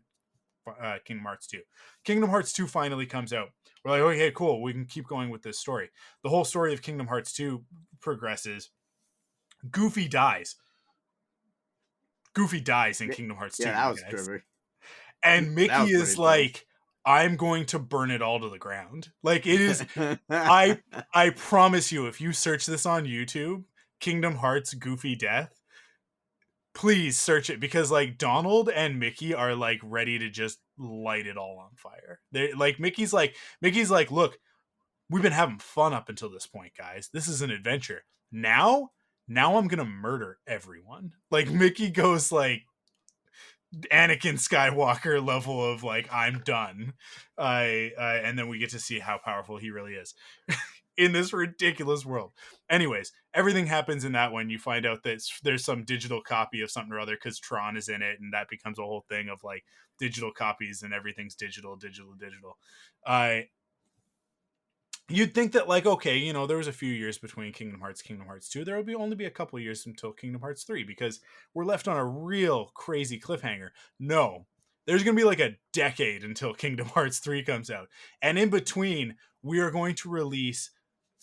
Speaker 2: Kingdom Hearts 2. Kingdom Hearts 2 finally comes out. We're like, okay, cool. We can keep going with this story. The whole story of Kingdom Hearts 2 progresses. Goofy dies. Goofy dies in Kingdom Hearts 2.
Speaker 3: Yeah, that was trippy.
Speaker 2: And Mickey is like, I'm going to burn it all to the ground. Like, it is. I promise you, if you search this on YouTube, Kingdom Hearts Goofy Death, please search it, because like Donald and Mickey are like ready to just light it all on fire. They're like, Mickey's like, look, we've been having fun up until this point, guys. This is an adventure. Now I'm gonna murder everyone. Like, Mickey goes like Anakin Skywalker level of like, I'm done. And then we get to see how powerful he really is in this ridiculous world. Anyways, everything happens in that one. You find out that there's some digital copy of something or other, because Tron is in it, and that becomes a whole thing of like digital copies, and everything's digital. You'd think that, like, okay, there was a few years between Kingdom Hearts 2. There will only be a couple of years until Kingdom Hearts 3, because we're left on a real crazy cliffhanger. No, there's going to be like a decade until Kingdom Hearts 3 comes out. And in between, we are going to release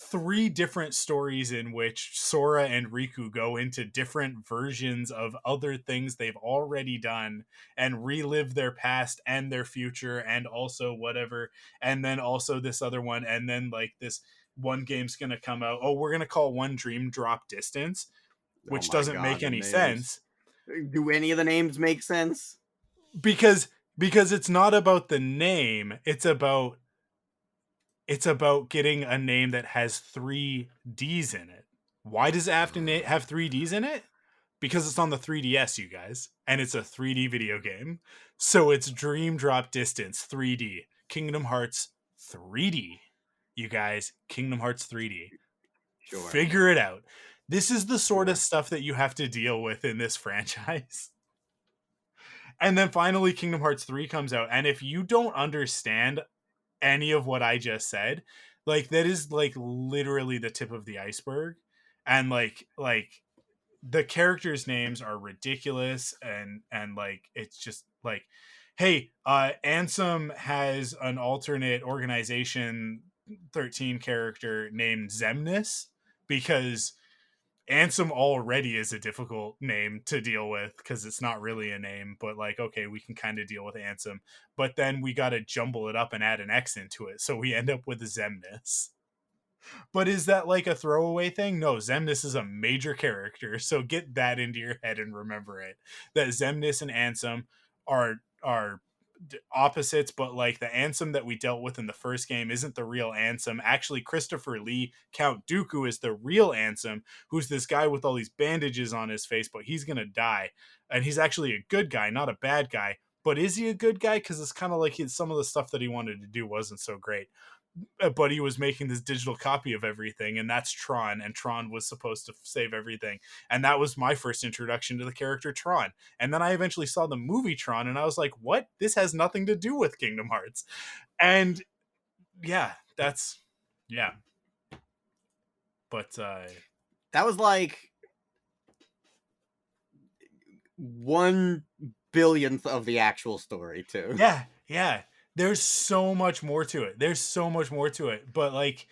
Speaker 2: 3 different stories in which Sora and Riku go into different versions of other things they've already done and relive their past and their future, and also whatever. And then also this other one. And then like this one game's going to come out. Oh, we're going to call one Dream Drop Distance, which doesn't make any sense.
Speaker 3: Do any of the names make sense?
Speaker 2: Because it's not about the name. It's about getting a name that has 3 Ds in it. Why does it have to have 3 Ds in it? Because it's on the 3DS, you guys. And it's a 3D video game. So it's Dream Drop Distance 3D. Kingdom Hearts 3D. You guys, Kingdom Hearts 3D.
Speaker 3: Sure.
Speaker 2: Figure it out. This is the sort of stuff that you have to deal with in this franchise. And then finally, Kingdom Hearts 3 comes out. And if you don't understand any of what I just said, like, that is like literally the tip of the iceberg. And like the characters' names are ridiculous, and like, it's just like, hey, Ansem has an alternate Organization 13 character named Zemnis, because Ansem already is a difficult name to deal with, because it's not really a name, but like, okay, we can kind of deal with Ansem, but then we got to jumble it up and add an X into it, so we end up with Zemnis. But is that like a throwaway thing? No, Zemnis is a major character, so get that into your head and remember it, that Zemnis and Ansem are opposites, but like the Ansem that we dealt with in the first game isn't the real Ansem. Actually, Christopher Lee, Count Dooku, is the real Ansem, who's this guy with all these bandages on his face, but he's gonna die, and he's actually a good guy, not a bad guy. But is he a good guy? Because it's kind of like some of the stuff that he wanted to do wasn't so great. But he was making this digital copy of everything, and that's Tron, and Tron was supposed to save everything. And that was my first introduction to the character Tron. And then I eventually saw the movie Tron, and I was like, what? This has nothing to do with Kingdom Hearts. And yeah, that's, yeah. But
Speaker 3: that was like 1/1000th of the actual story too.
Speaker 2: Yeah. There's so much more to it. But like,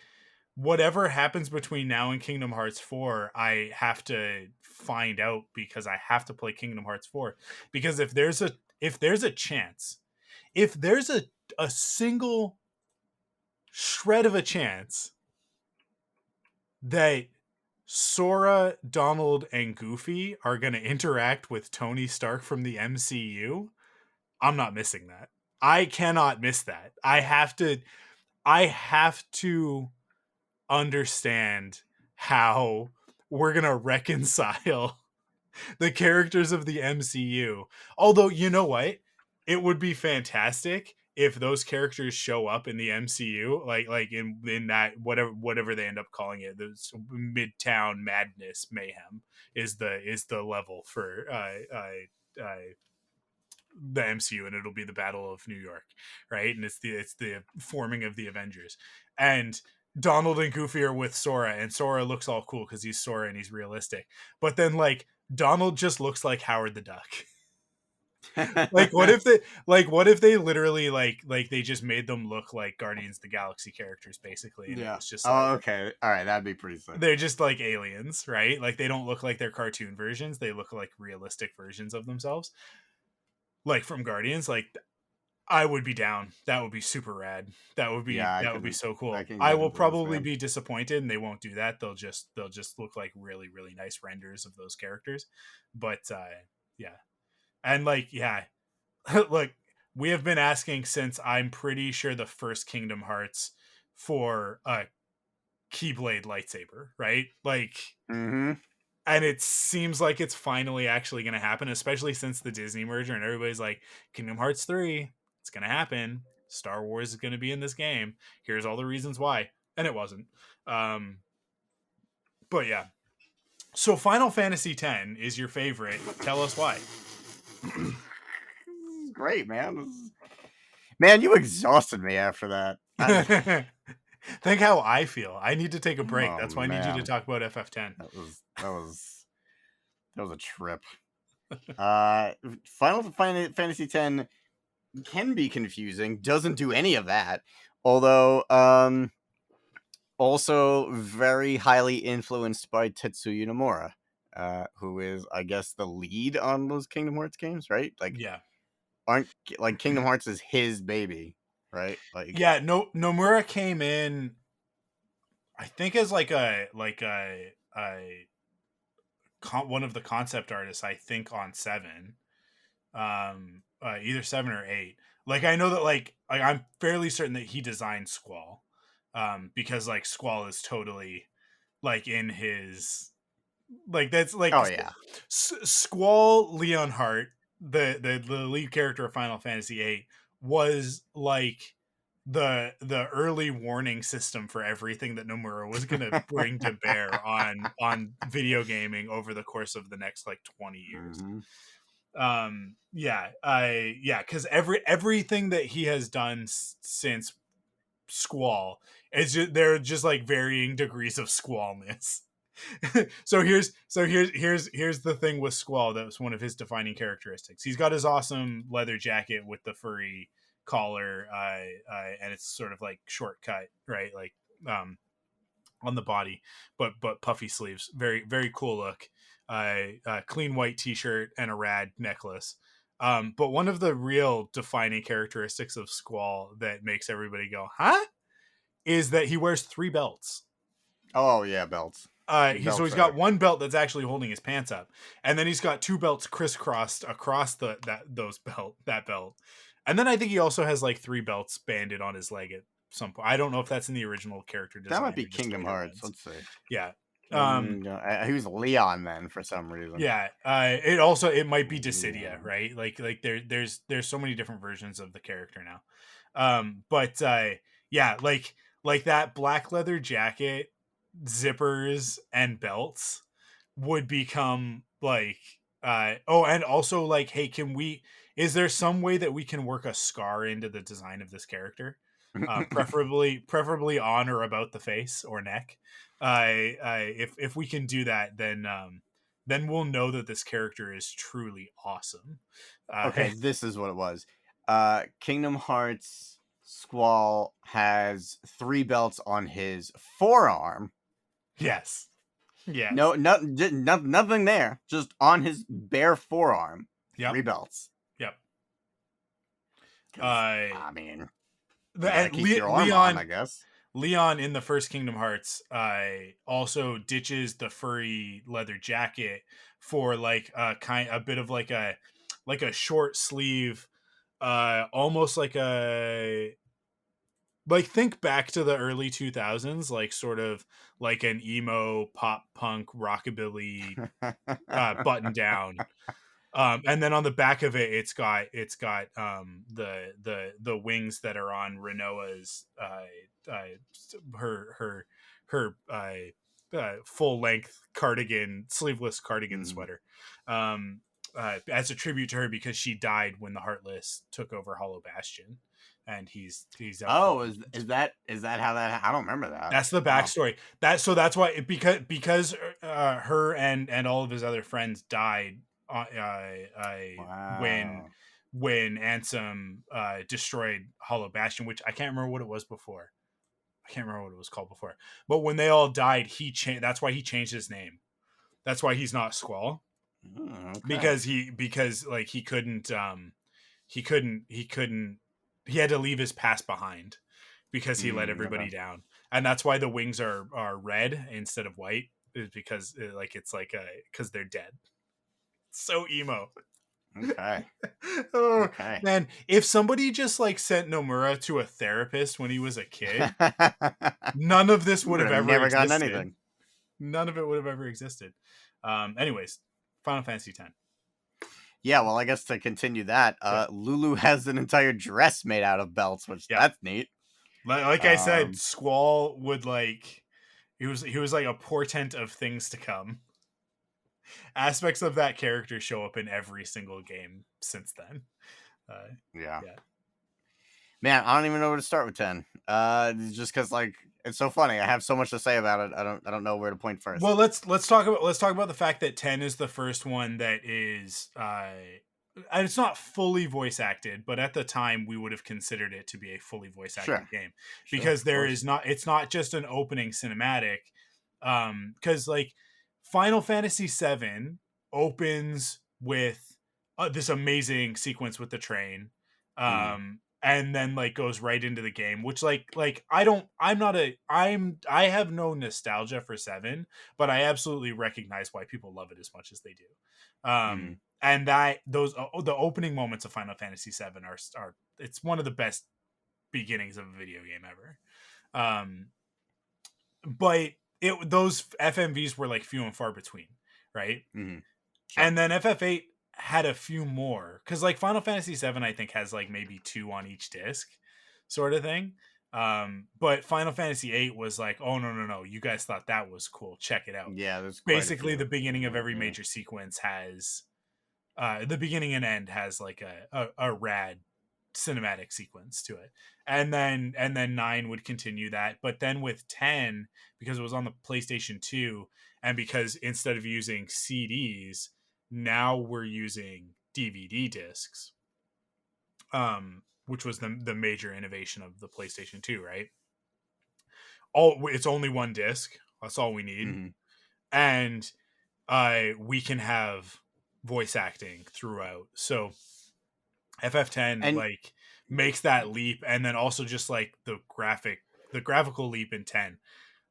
Speaker 2: whatever happens between now and Kingdom Hearts 4, I have to find out, because I have to play Kingdom Hearts 4. Because if there's a chance, if there's a single shred of a chance that Sora, Donald, and Goofy are going to interact with Tony Stark from the MCU, I'm not missing that. I cannot miss that. I have to understand how we're going to reconcile the characters of the MCU. Although, you know what? It would be fantastic if those characters show up in the MCU, like in that whatever they end up calling it, this Midtown Madness Mayhem is the level for the MCU, and it'll be the Battle of New York, right? And it's the forming of the Avengers, and Donald and Goofy are with Sora, and Sora looks all cool because he's Sora and he's realistic. But then like Donald just looks like Howard the Duck. Like what if they literally like they just made them look like Guardians of the Galaxy characters basically, and
Speaker 3: yeah.
Speaker 2: It's just like,
Speaker 3: okay, all right, that'd be pretty sick.
Speaker 2: They're just like aliens, right? Like they don't look like their cartoon versions, they look like realistic versions of themselves, like from Guardians. Like I would be down. That would be super rad. That would be so cool. I will probably be disappointed, and they won't do that. They'll just look like really, really nice renders of those characters. But yeah. And like, yeah, look, we have been asking since, I'm pretty sure, the first Kingdom Hearts for a Keyblade lightsaber, right? Like, and it seems like it's finally actually going to happen, especially since the Disney merger, and everybody's like, Kingdom Hearts 3, it's going to happen. Star Wars is going to be in this game. Here's all the reasons why. And it wasn't. But yeah. So Final Fantasy X is your favorite. Tell us why.
Speaker 3: Great, man. Man, you exhausted me after that.
Speaker 2: Think how I feel. I need to take a break. That's why I need you to talk about FF10.
Speaker 3: That was a trip. Final Fantasy X can be confusing. Doesn't do any of that. Although, also very highly influenced by Tetsuya Nomura, who is, I guess, the lead on those Kingdom Hearts games, right? Like,
Speaker 2: yeah,
Speaker 3: aren't like Kingdom Hearts is his baby, right? Like,
Speaker 2: yeah. No, Nomura came in, I think, as like one of the concept artists, I think, on 7, either 7 or 8. Like, I know that like I'm fairly certain that he designed Squall, because like Squall is totally like in his, like, that's like,
Speaker 3: oh yeah,
Speaker 2: Squall Leonhardt, the lead character of Final Fantasy VIII, was like the early warning system for everything that Nomura was going to bring to bear on video gaming over the course of the next like 20 years. Because everything that he has done since Squall is they're just like varying degrees of squallness. so here's the thing with Squall that was one of his defining characteristics. He's got his awesome leather jacket with the furry collar, and it's sort of like shortcut, right? Like on the body, but puffy sleeves. Very, very cool look. Clean white t-shirt and a rad necklace. But one of the real defining characteristics of Squall that makes everybody go, huh? Is that he wears 3 belts.
Speaker 3: Oh yeah, belts.
Speaker 2: He's got one belt that's actually holding his pants up, and then he's got 2 belts crisscrossed across that belt. And then I think he also has like 3 belts banded on his leg at some point. I don't know if that's in the original character design.
Speaker 3: That might be
Speaker 2: or just
Speaker 3: Kingdom
Speaker 2: later
Speaker 3: Hearts.
Speaker 2: ones.
Speaker 3: Let's see.
Speaker 2: Yeah.
Speaker 3: He was Leon then for some reason.
Speaker 2: Yeah. It might be Dissidia, right? Like there's so many different versions of the character now. But yeah, like that black leather jacket, zippers, and belts would become like and also like, hey, is there some way that we can work a scar into the design of this character? Preferably on or about the face or neck. If we can do that, then we'll know that this character is truly awesome.
Speaker 3: Okay, this is what it was. Kingdom Hearts Squall has 3 belts on his forearm.
Speaker 2: Yes. Yes.
Speaker 3: Nothing there. Just on his bare forearm.
Speaker 2: Yep.
Speaker 3: 3 belts.
Speaker 2: Yep.
Speaker 3: I mean,
Speaker 2: keep
Speaker 3: your arm on, I guess.
Speaker 2: Leon in the first Kingdom Hearts also ditches the furry leather jacket for like a bit of like a short sleeve, almost like think back to the early 2000s, like sort of like an emo pop punk rockabilly button down. And then on the back of it, it's got the wings that are on Renoa's her full length cardigan, sleeveless cardigan sweater, as a tribute to her because she died when the Heartless took over Hollow Bastion, and he's
Speaker 3: is that how that? I don't remember that.
Speaker 2: That's the backstory. That's why because her and all of his other friends died. When Ansem destroyed Hollow Bastion, which I can't remember what it was before. I can't remember what it was called before. But when they all died, that's why he changed his name. That's why he's not Squall.
Speaker 3: Okay.
Speaker 2: Because he couldn't he had to leave his past behind because he let everybody down. And that's why the wings are red instead of white, is because because they're dead. So emo.
Speaker 3: Okay.
Speaker 2: Okay. Man, if somebody just like sent Nomura to a therapist when he was a kid, none of this would have ever
Speaker 3: never
Speaker 2: existed.
Speaker 3: gotten anything.
Speaker 2: None of it would have ever existed. Anyways, Final Fantasy X.
Speaker 3: Yeah, well, I guess to continue that, Lulu has an entire dress made out of belts, which that's neat.
Speaker 2: Like I said, Squall would he was like a portent of things to come. Aspects of that character show up in every single game since then.
Speaker 3: Yeah. Man, I don't even know where to start with 10. Just because it's so funny. I have so much to say about it. I don't know where to point first.
Speaker 2: Well, let's talk about the fact that 10 is the first one that is and it's not fully voice acted, but at the time we would have considered it to be a fully voice acted game because it's not just an opening cinematic. Because Final Fantasy VII opens with this amazing sequence with the train, and then goes right into the game, which I have no nostalgia for 7, but I absolutely recognize why people love it as much as they do. And the opening moments of Final Fantasy VII are it's one of the best beginnings of a video game ever. But those FMVs were few and far between, right?
Speaker 3: Sure.
Speaker 2: And then FF8 had a few more because Final Fantasy VII I think has maybe 2 on each disc, sort of thing. But Final Fantasy VIII was oh no, you guys thought that was cool, check it out.
Speaker 3: Yeah, there's
Speaker 2: basically the beginning of every major sequence has the beginning and end has a rad cinematic sequence to it, and then 9 would continue that. But then with 10, because it was on the PlayStation 2 and because instead of using CDs, now we're using DVD discs, which was the major innovation of the PlayStation 2, right? It's only one disc, that's all we need. And we can have voice acting throughout, so FF10 makes that leap, and then also just the graphical leap in 10.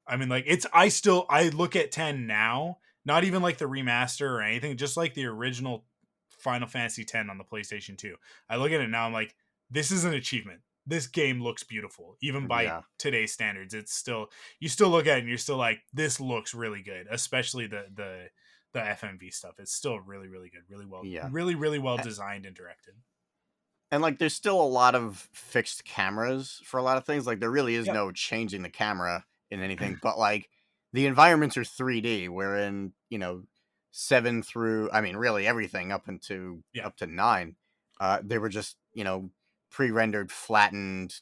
Speaker 2: I mean, I look at 10 now, not even the remaster or anything, just the original Final Fantasy 10 on the PlayStation 2. I look at it now, I'm this is an achievement. This game looks beautiful, even by
Speaker 3: Yeah.
Speaker 2: today's standards. It's still, you still look at it and you're still like, this looks really good, especially the FMV stuff. It's still really, really good,
Speaker 3: Yeah.
Speaker 2: really well designed and directed.
Speaker 3: And like, there's still a lot of fixed cameras for a lot of things. Like, there really is
Speaker 2: Yep.
Speaker 3: no changing the camera in anything, but like, the environments are 3D, wherein, 7 through, I mean, really everything up
Speaker 2: Yeah.
Speaker 3: to 9, they were just, pre-rendered, flattened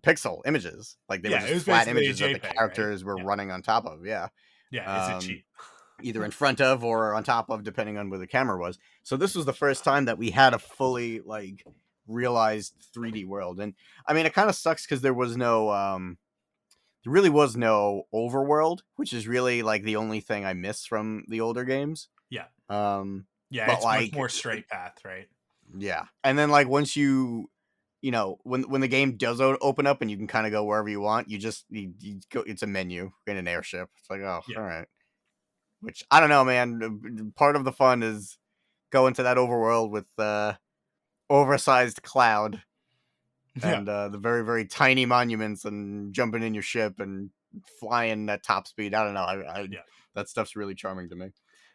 Speaker 3: pixel images. Like, they were
Speaker 2: Yeah, it
Speaker 3: just
Speaker 2: was
Speaker 3: flat
Speaker 2: basically a
Speaker 3: images that the
Speaker 2: JPEG, right?
Speaker 3: characters were
Speaker 2: Yeah.
Speaker 3: running on top of. Yeah.
Speaker 2: Yeah, it's a
Speaker 3: Um,
Speaker 2: cheat.
Speaker 3: either in front of or on top of, depending on where the camera was. So this was the first time that we had a fully like realized 3D world. And I mean, it kind of sucks because there really was no overworld, which is really like the only thing I miss from the older games.
Speaker 2: Yeah.
Speaker 3: Um,
Speaker 2: Yeah,
Speaker 3: but
Speaker 2: it's much
Speaker 3: like,
Speaker 2: more straight path, right?
Speaker 3: yeah. And then like, once when the game does open up and you can kind of go wherever you want, you go, it's a menu in an airship. It's like, oh,
Speaker 2: Yeah.
Speaker 3: all right. Which, I don't know, man. Part of the fun is going to that overworld with oversized cloud
Speaker 2: Yeah.
Speaker 3: and the very, very tiny monuments and jumping in your ship and flying at top speed. I don't know.
Speaker 2: Yeah.
Speaker 3: That stuff's really charming to me.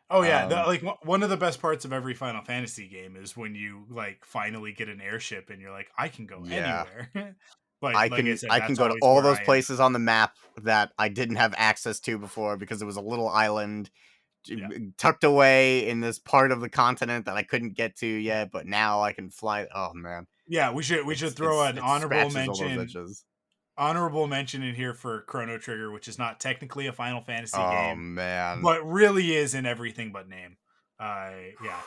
Speaker 2: Oh yeah,
Speaker 3: Um,
Speaker 2: like one of the best parts of every Final Fantasy game is when you like finally get an airship and you're like, I can go
Speaker 3: yeah.
Speaker 2: anywhere. But
Speaker 3: I
Speaker 2: like I
Speaker 3: can
Speaker 2: said,
Speaker 3: I can
Speaker 2: that's
Speaker 3: go to
Speaker 2: always
Speaker 3: all
Speaker 2: where
Speaker 3: those
Speaker 2: I end up.
Speaker 3: places on the map that I didn't have access to before because it was a little island
Speaker 2: Yeah.
Speaker 3: tucked away in this part of the continent that I couldn't get to yet, but now I can fly. Oh man.
Speaker 2: Yeah, we should throw an
Speaker 3: It scratches all those itches.
Speaker 2: honorable mention in here for Chrono Trigger, which is not technically a Final Fantasy
Speaker 3: Oh
Speaker 2: game,
Speaker 3: man.
Speaker 2: but really is in everything but name. Yeah.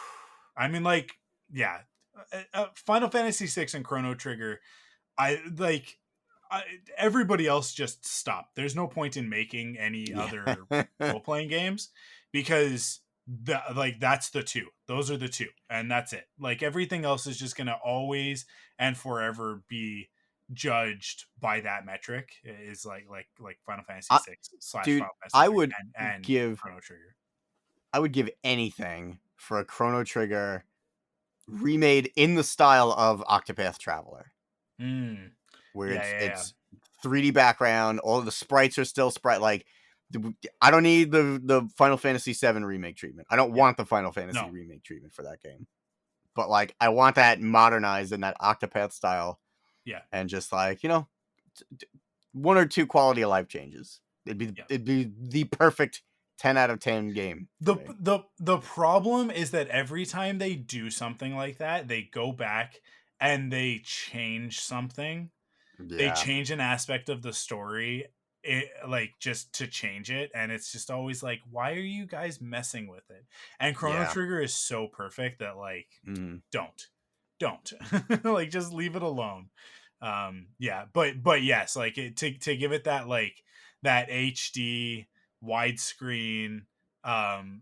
Speaker 2: I mean, like, yeah, Final Fantasy 6 and Chrono Trigger. I like. Everybody else just stopped. There's no point in making any
Speaker 3: Yeah.
Speaker 2: other role playing games because that's the two. Those are the two, and that's it. Like everything else is just gonna always and forever be judged by that metric. Is like Final Fantasy
Speaker 3: I,
Speaker 2: 6 slash
Speaker 3: dude,
Speaker 2: Final Fantasy
Speaker 3: I
Speaker 2: 3
Speaker 3: would
Speaker 2: and
Speaker 3: give
Speaker 2: Chrono Trigger.
Speaker 3: I would give anything for a Chrono Trigger remade in the style of Octopath Traveler,
Speaker 2: Mm.
Speaker 3: where
Speaker 2: Yeah, yeah,
Speaker 3: it's 3D background, all of the sprites are still like I don't need the Final Fantasy VII remake treatment. I don't
Speaker 2: yeah.
Speaker 3: want the Final Fantasy
Speaker 2: No.
Speaker 3: remake treatment for that game. But like I want that modernized in that Octopath style
Speaker 2: Yeah.
Speaker 3: and just like, one or two quality of life changes. It'd be the perfect 10 out of 10 game.
Speaker 2: The problem is that every time they do something like that, they go back and they change something. They
Speaker 3: Yeah.
Speaker 2: change an aspect of the story, like just to change it, and it's just always like, why are you guys messing with it? And Chrono
Speaker 3: Yeah.
Speaker 2: Trigger is so perfect that like,
Speaker 3: Mm.
Speaker 2: don't like just leave it alone. Yeah, but yes, like to give it that like that HD widescreen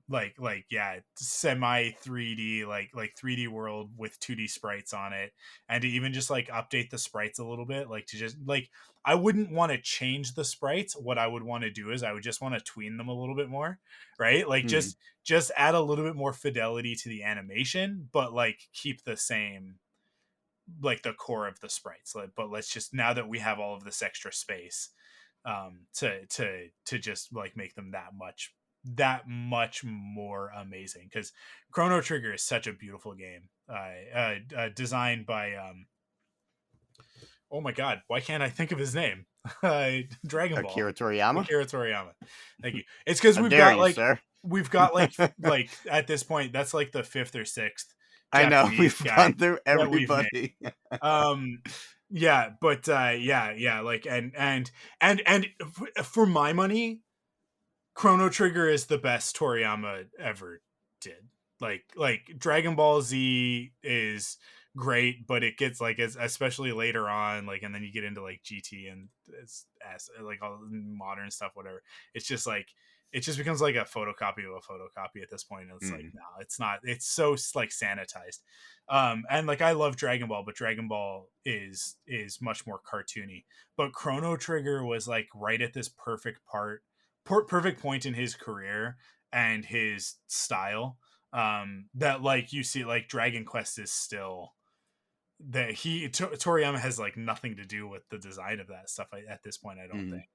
Speaker 2: like yeah, semi 3D like 3D world with 2D sprites on it, and to even just like update the sprites a little bit, like to just like, I wouldn't want to change the sprites. What I would want to do is I would just want to tween them a little bit more, right? Like
Speaker 3: Mm.
Speaker 2: just add a little bit more fidelity to the animation, but like keep the same, like the core of the sprites. Like, but let's just, now that we have all of this extra space, to just like make them that much more amazing, because Chrono Trigger is such a beautiful game, designed by oh my god, why can't I think of his name? Dragon Ball.
Speaker 3: Akira Toriyama.
Speaker 2: Akira Toriyama. Thank you. It's because
Speaker 3: How dare you, sir?
Speaker 2: we've got like at this point that's like the fifth or sixth
Speaker 3: I know
Speaker 2: Japanese
Speaker 3: we've
Speaker 2: guy
Speaker 3: gone through
Speaker 2: that we've made.
Speaker 3: everybody.
Speaker 2: Yeah, but yeah, like and for my money, Chrono Trigger is the best Toriyama ever did. Like Dragon Ball Z is great, but it gets like, especially later on, like, and then you get into like GT and as like all modern stuff, whatever. It's just like, it just becomes like a photocopy of a photocopy at this point. And it's like, no, it's not. It's so like sanitized. And like I love Dragon Ball, but Dragon Ball is much more cartoony. But Chrono Trigger was like right at this perfect point in his career and his style, that like you see like Dragon Quest is still that Toriyama has like nothing to do with the design of that stuff at this point, I don't
Speaker 3: Mhm.
Speaker 2: think.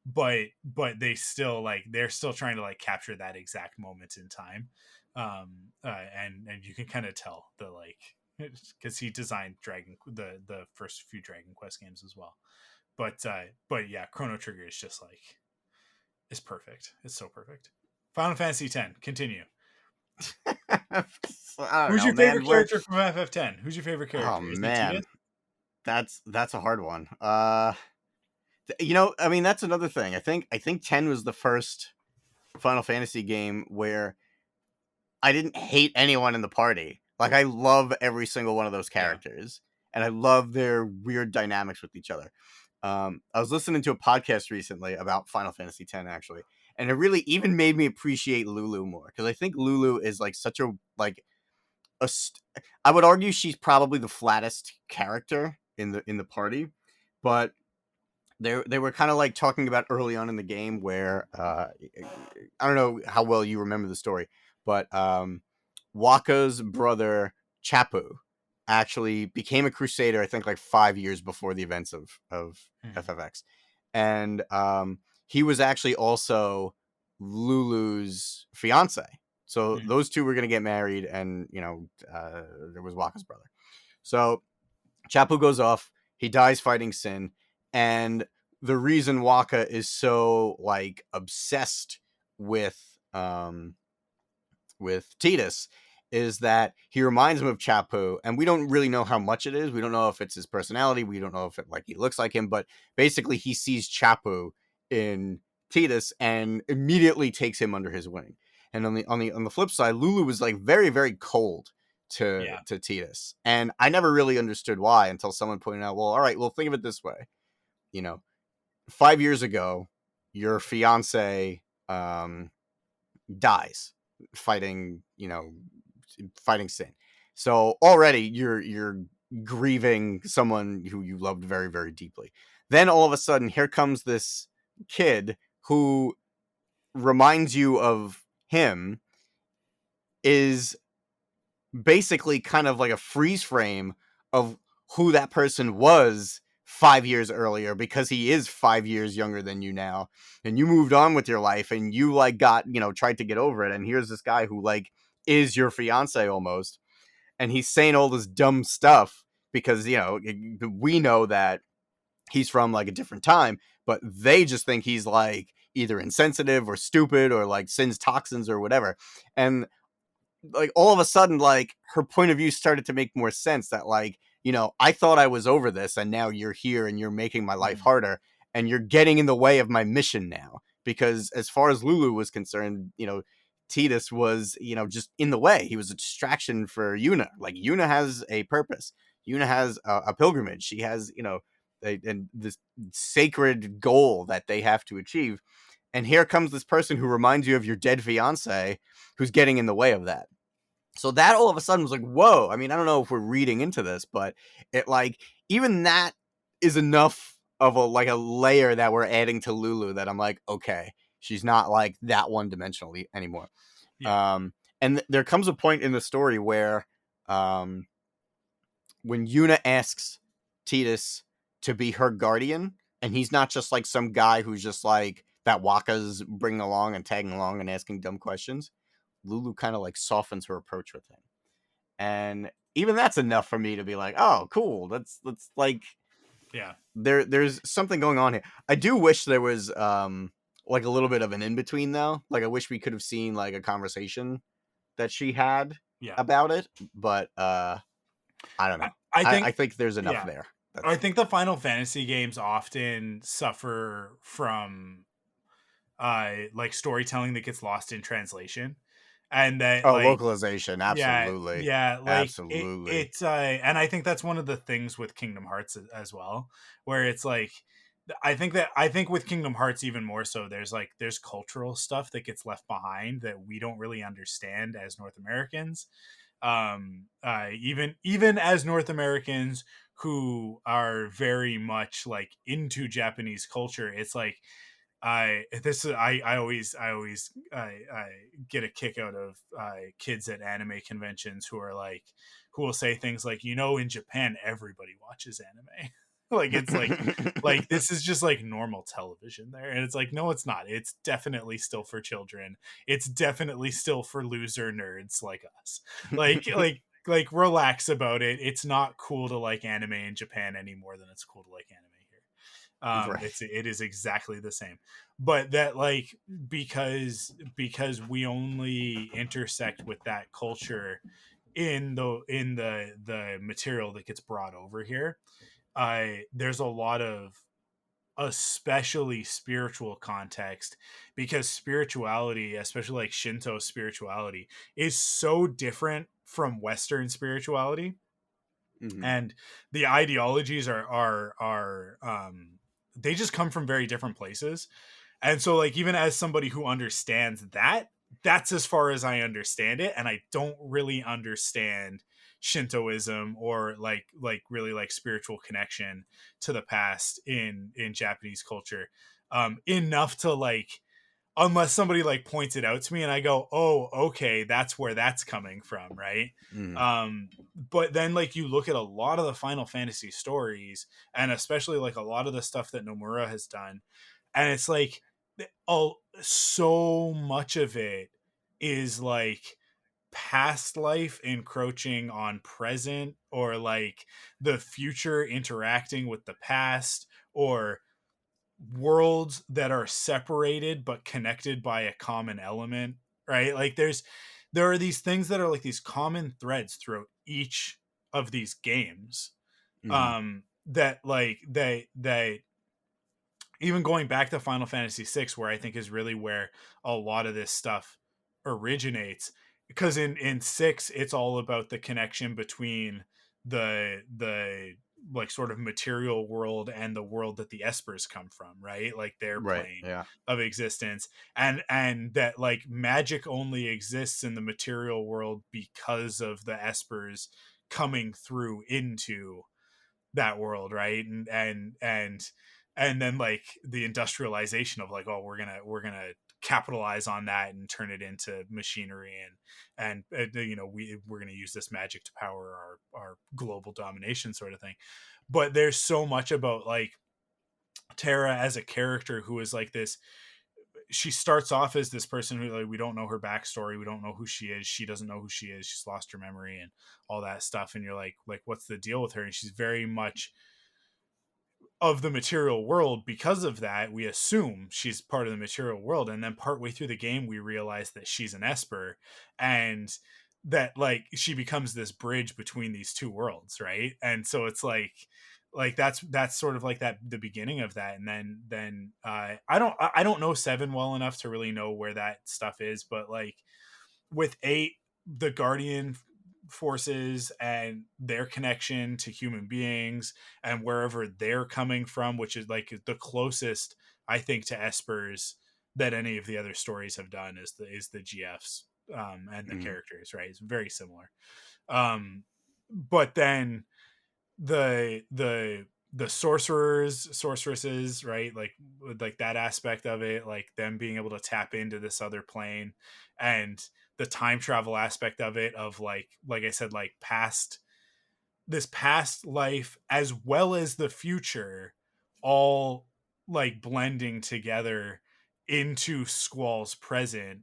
Speaker 2: But they still like they're still trying to like capture that exact moment in time. And you can kind of tell the like because he designed the first few Dragon Quest games as well. But yeah, Chrono Trigger is just like it's perfect. It's so perfect. Final Fantasy X. Continue.
Speaker 3: I don't
Speaker 2: Who's
Speaker 3: know,
Speaker 2: your
Speaker 3: man.
Speaker 2: favorite character from FF10? Who's your favorite
Speaker 3: Oh
Speaker 2: character? Is it Tidus?
Speaker 3: man, that's a hard one. I mean, that's another thing. I think 10 was the first Final Fantasy game where I didn't hate anyone in the party. Like, I love every single one of those
Speaker 2: Yeah.
Speaker 3: characters, and I love their weird dynamics with each other. I was listening to a podcast recently about Final Fantasy X, actually, and it really even made me appreciate Lulu more, because I think Lulu is like such a like I would argue she's probably the flattest character in the party, but they were kind of like talking about early on in the game where I don't know how well you remember the story, but Waka's brother Chapu actually became a crusader. I think like 5 years before the events of FFX, and he was actually also Lulu's fiance. So
Speaker 2: Mhm.
Speaker 3: those two were going to get married, and there was Waka's brother. So Chapu goes off. He dies fighting Sin, and the reason Waka is so like obsessed with um with Tidus is that he reminds him of Chapu, and we don't really know how much it is. We don't know if it's his personality. We don't know if it like he looks like him, but basically he sees Chapu in Tidus and immediately takes him under his wing. And on the flip side, Lulu was like very very cold
Speaker 2: Yeah.
Speaker 3: to Tidus, and I never really understood why until someone pointed out, well, all right, well, think of it this way, you know, 5 years ago, your fiance dies fighting, fighting Sin. So already you're grieving someone who you loved very, very deeply. Then all of a sudden, here comes this kid who reminds you of him, is basically kind of like a freeze frame of who that person was 5 years earlier, because he is 5 years younger than you now, and you moved on with your life and you like got, tried to get over it, and here's this guy who like is your fiance almost, and he's saying all this dumb stuff because we know that he's from like a different time, but they just think he's like either insensitive or stupid or like sins toxins or whatever. And like all of a sudden, like her point of view started to make more sense, that like, I thought I was over this, and now you're here and you're making my life
Speaker 2: Mhm.
Speaker 3: harder, and you're getting in the way of my mission now. Because as far as Lulu was concerned, Tidus was, just in the way. He was a distraction for Yuna. Like, Yuna has a purpose. Yuna has a pilgrimage. She has, and this sacred goal that they have to achieve. And here comes this person who reminds you of your dead fiance, who's getting in the way of that. So that all of a sudden was like, whoa. I mean, I don't know if we're reading into this, but it like, even that is enough of a layer that we're adding to Lulu, that I'm like, okay, she's not like that one dimensional anymore.
Speaker 2: Yeah.
Speaker 3: And there comes a point in the story where um, when Yuna asks Tidus to be her guardian, and he's not just like some guy who's just like that Waka's bringing along and tagging along and asking dumb questions, Lulu kind of like softens her approach with him. And even that's enough for me to be like, oh, cool. That's like,
Speaker 2: Yeah.
Speaker 3: there's something going on here. I do wish there was like a little bit of an in between though. Like, I wish we could have seen like a conversation that she had
Speaker 2: Yeah.
Speaker 3: about it, but I don't know.
Speaker 2: I
Speaker 3: I
Speaker 2: think
Speaker 3: think there's enough
Speaker 2: yeah.
Speaker 3: there.
Speaker 2: I
Speaker 3: That's
Speaker 2: think the Final Fantasy games often suffer from like storytelling that gets lost in translation. And that
Speaker 3: Oh,
Speaker 2: like
Speaker 3: localization,
Speaker 2: yeah,
Speaker 3: absolutely.
Speaker 2: yeah, like
Speaker 3: Absolutely.
Speaker 2: it's and I think that's one of the things with Kingdom Hearts as well, where it's like I think with Kingdom Hearts even more so, there's cultural stuff that gets left behind that we don't really understand as North Americans. Even as North Americans who are very much like into Japanese culture, it's like I always I get a kick out of kids at anime conventions who are like, who will say things like, you know, in Japan everybody watches anime. Like it's like this is just like normal television there, and it's like, no, it's not. It's definitely still for children. It's definitely still for loser nerds like us. Like relax about it. It's not cool to like anime in Japan any more than it's cool to like anime here.
Speaker 3: Right.
Speaker 2: It is exactly the same, but that like, because we only intersect with that culture in the material that gets brought over here. There's a lot of especially spiritual context, because spirituality, especially like Shinto spirituality, is so different from Western spirituality,
Speaker 3: Hmm.
Speaker 2: and the ideologies they just come from very different places. And so like, even as somebody who understands that, that's as far as I understand it, and I don't really understand Shintoism or like really like spiritual connection to the past in Japanese culture enough to like, unless somebody like points it out to me and I go, oh, okay, that's where that's coming from, right?
Speaker 3: Hmm.
Speaker 2: But then like, you look at a lot of the Final Fantasy stories, and especially like a lot of the stuff that Nomura has done, and it's like, oh, so much of it is like past life encroaching on present, or like the future interacting with the past, or worlds that are separated but connected by a common element, right? Like there are these things that are like these common threads throughout each of these games,
Speaker 3: Hmm.
Speaker 2: that like they even going back to Final Fantasy VI, where I think is really where a lot of this stuff originates. Because in six, it's all about the connection between the like sort of material world and the world that the Espers come from, right? Like their
Speaker 3: Right.
Speaker 2: plane
Speaker 3: Yeah.
Speaker 2: of existence, and that like magic only exists in the material world because of the Espers coming through into that world, right? And then like the industrialization of like, oh, we're gonna capitalize on that and turn it into machinery, and you know, we're gonna use this magic to power our global domination sort of thing. But there's so much about like Terra as a character who is like this. She starts off as this person who, like, we don't know her backstory, we don't know who she is, she doesn't know who she is, she's lost her memory and all that stuff, and you're like, what's the deal with her? And she's very much of the material world. Because of that, we assume she's part of the material world, and then partway through the game we realize that she's an Esper, and that like she becomes this bridge between these two worlds, right? And so it's like that's sort of like that, the beginning of that. And then I don't know seven well enough to really know where that stuff is, but like with eight, the Guardian forces and their connection to human beings and wherever they're coming from, which is like the closest I think to Espers that any of the other stories have done, is the GFs, and the
Speaker 3: Hmm.
Speaker 2: characters, right? It's very similar. But then the sorceresses, right? Like that aspect of it, like them being able to tap into this other plane, and the time travel aspect of it, of like I said, like past life as well as the future, all like blending together into Squall's present,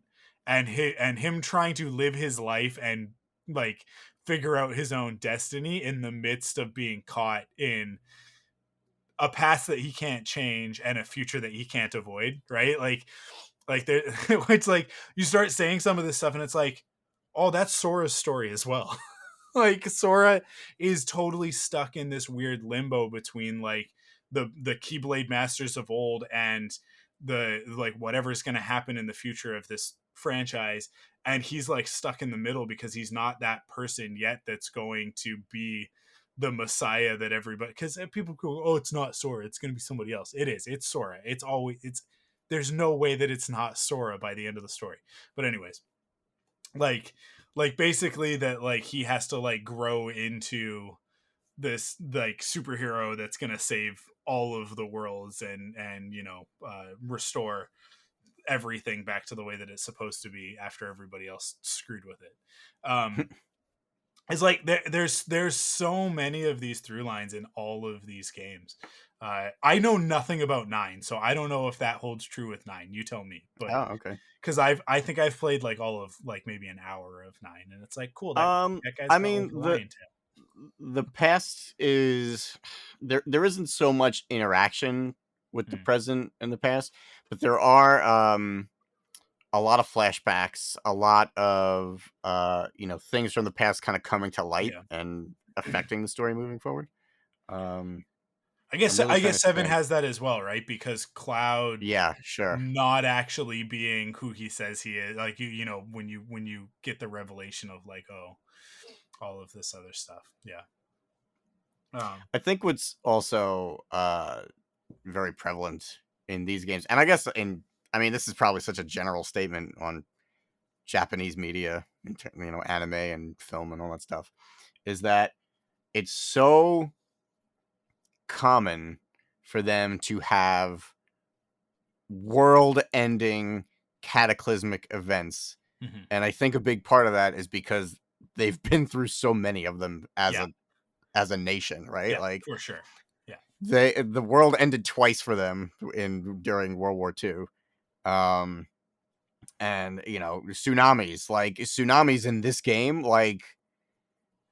Speaker 2: and him trying to live his life and like figure out his own destiny in the midst of being caught in a past that he can't change and a future that he can't avoid, right? Like there it's like you start saying some of this stuff and it's like, oh, that's Sora's story as well. Like Sora is totally stuck in this weird limbo between like the Keyblade masters of old and the like whatever's going to happen in the future of this franchise, and he's like stuck in the middle because he's not that person yet that's going to be the messiah that everybody, because people go, oh, it's not Sora, it's going to be somebody else. It's Sora. It's there's no way that it's not Sora by the end of the story. But anyways, like basically that like he has to like grow into this like superhero that's gonna save all of the worlds and restore everything back to the way that it's supposed to be after everybody else screwed with it. It's like there's so many of these through lines in all of these games. I know nothing about 9, so I don't know if that holds true with 9. You tell me. But
Speaker 3: Oh, okay.
Speaker 2: because I think I've played like all of like maybe an hour of 9, and it's like cool that guy's
Speaker 3: I
Speaker 2: got like
Speaker 3: mean,
Speaker 2: a lion tail.
Speaker 3: the past is there isn't so much interaction with the present and the past, but there are a lot of flashbacks, a lot of things from the past kind of coming to light
Speaker 2: Yeah.
Speaker 3: and affecting the story moving forward. I'm
Speaker 2: I guess
Speaker 3: really
Speaker 2: I
Speaker 3: trying
Speaker 2: guess
Speaker 3: to
Speaker 2: 7
Speaker 3: think.
Speaker 2: has that as well, right? Because Cloud
Speaker 3: Yeah, sure.
Speaker 2: not actually being who he says he is, like when you get the revelation of like, oh, all of this other stuff. Yeah.
Speaker 3: I think what's also very prevalent in these games, and I guess I mean, this is probably such a general statement on Japanese media, anime and film and all that stuff, is that it's so common for them to have world-ending cataclysmic events.
Speaker 2: Mhm.
Speaker 3: And I think a big part of that is because they've been through so many of them as
Speaker 2: Yeah.
Speaker 3: a nation, right?
Speaker 2: Yeah,
Speaker 3: Like
Speaker 2: for sure. Yeah.
Speaker 3: the world ended twice for them during World War II. And tsunamis in this game, like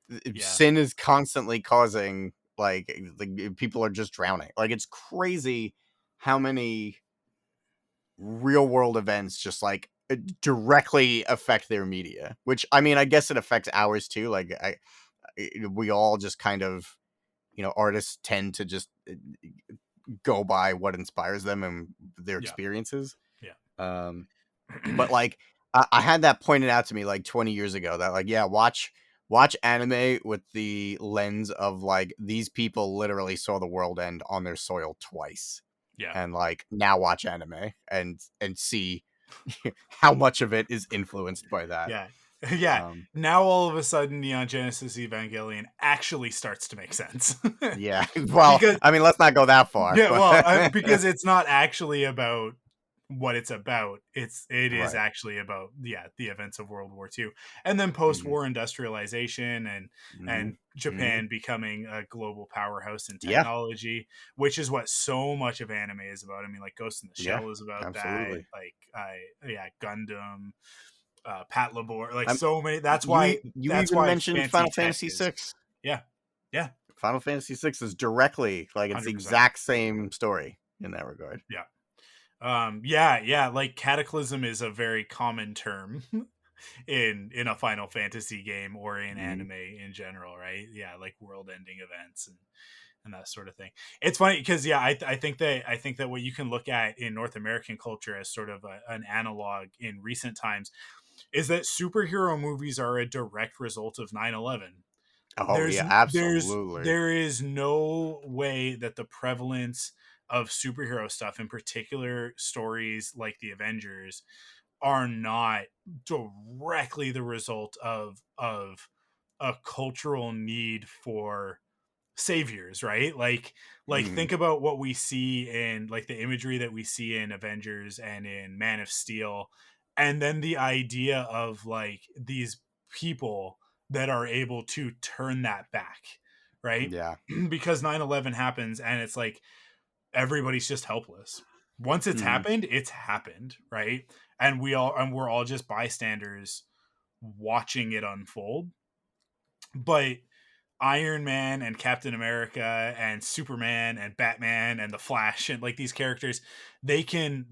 Speaker 2: Yeah.
Speaker 3: sin is constantly causing people are just drowning. Like it's crazy how many real world events just directly affect their media, which I mean, I guess it affects ours too. We all just kind of, artists tend to just go by what inspires them and their
Speaker 2: Yeah.
Speaker 3: experiences.
Speaker 2: Yeah.
Speaker 3: But like I had that pointed out to me like 20 years ago that like, yeah, watch anime with the lens of like these people literally saw the world end on their soil twice.
Speaker 2: Yeah.
Speaker 3: And like now watch anime and see how much of it is influenced by that.
Speaker 2: Yeah. Yeah. Now all of a sudden Neon Genesis Evangelion actually starts to make sense.
Speaker 3: Yeah. Well,
Speaker 2: because
Speaker 3: I mean, let's not go that far.
Speaker 2: yeah,
Speaker 3: But
Speaker 2: well, because it's not actually about what it's about. It is
Speaker 3: right.
Speaker 2: actually about the events of World War II, and then post-war industrialization and Japan becoming a global powerhouse in
Speaker 3: Yeah.
Speaker 2: technology, which is what so much of anime is about. I mean, like Ghost in the
Speaker 3: Yeah.
Speaker 2: Shell is about that.
Speaker 3: Absolutely.
Speaker 2: Like Gundam, Pat Labor, like
Speaker 3: I'm,
Speaker 2: so many. That's
Speaker 3: you
Speaker 2: why
Speaker 3: you even mentioned
Speaker 2: Fancy
Speaker 3: Final
Speaker 2: Tech
Speaker 3: Fantasy
Speaker 2: is
Speaker 3: 6.
Speaker 2: yeah, yeah,
Speaker 3: Final Fantasy 6 is directly like it's the
Speaker 2: 100%.
Speaker 3: exact same story in that regard.
Speaker 2: Yeah. Yeah, like cataclysm is a very common term in a Final Fantasy game or in anime in general, right? Yeah, like world ending events and that sort of thing. It's funny because yeah, I think that what you can look at in North American culture as sort of an analog in recent times is that superhero movies are a direct result of 9/11.
Speaker 3: Oh yeah, absolutely.
Speaker 2: There is no way that the prevalence of superhero stuff, in particular stories like the Avengers, are not directly the result of a cultural need for saviors, right? Like think about what we see in like the imagery that we see in Avengers and in Man of Steel, and then the idea of like these people that are able to turn that back, right?
Speaker 3: Yeah.
Speaker 2: Because 9/11 happens and it's like everybody's just helpless. Once it's happened, right? And we're all just bystanders watching it unfold. But Iron Man and Captain America and Superman and Batman and the Flash and like these characters, they can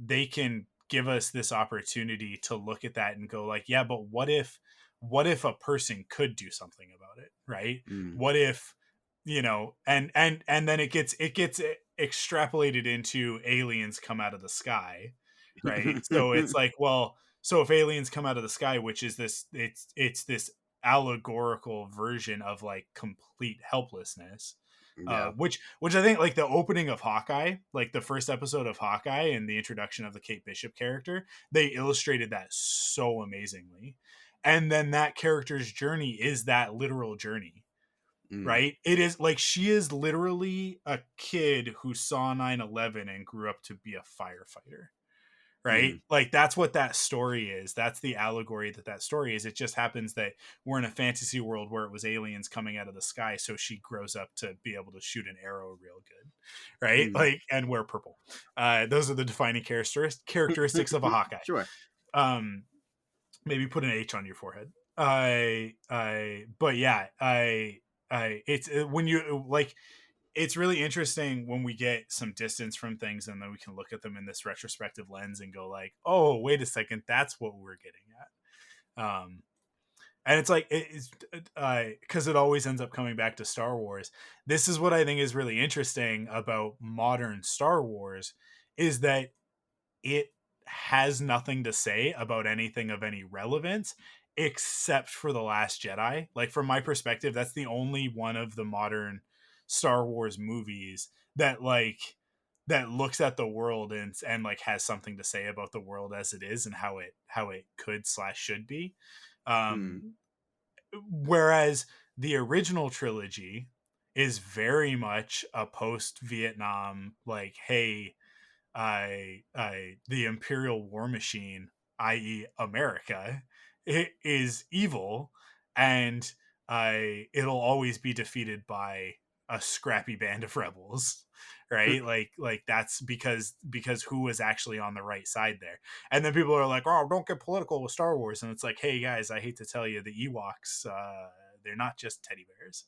Speaker 2: give us this opportunity to look at that and go like, yeah, but what if a person could do something about it, right? What if, and then it gets extrapolated into aliens come out of the sky, right? So it's like, well, so if aliens come out of the sky, which is this, it's this allegorical version of like complete helplessness,
Speaker 3: Yeah.
Speaker 2: which I think like the opening of Hawkeye, like the first episode of Hawkeye and the introduction of the Kate Bishop character, they illustrated that so amazingly. And then that character's journey is that literal journey, right? It is like she is literally a kid who saw 9/11 and grew up to be a firefighter, right? Like that's what that story is. That's the allegory that story is. It just happens that we're in a fantasy world where it was aliens coming out of the sky, so she grows up to be able to shoot an arrow real good, right? Like, and wear purple. Those are the defining characteristics of a Hawkeye.
Speaker 3: Sure.
Speaker 2: Maybe put an H on your forehead. But yeah, it's when you like, it's really interesting when we get some distance from things and then we can look at them in this retrospective lens and go like, oh, wait a second, that's what we're getting at. And it's like, it's because it always ends up coming back to Star Wars. This is what I think is really interesting about modern Star Wars, is that it has nothing to say about anything of any relevance except for The Last Jedi. Like, from my perspective, that's the only one of the modern Star Wars movies that that looks at the world and like has something to say about the world as it is and how it could / should be. Whereas the original trilogy is very much a post Vietnam, like, hey, the Imperial War Machine, i.e., America, it is evil, and it'll always be defeated by a scrappy band of rebels, right? like that's because who was actually on the right side there? And then people are like, oh, don't get political with Star Wars, and it's like, hey guys, I hate to tell you, the Ewoks, they're not just teddy bears.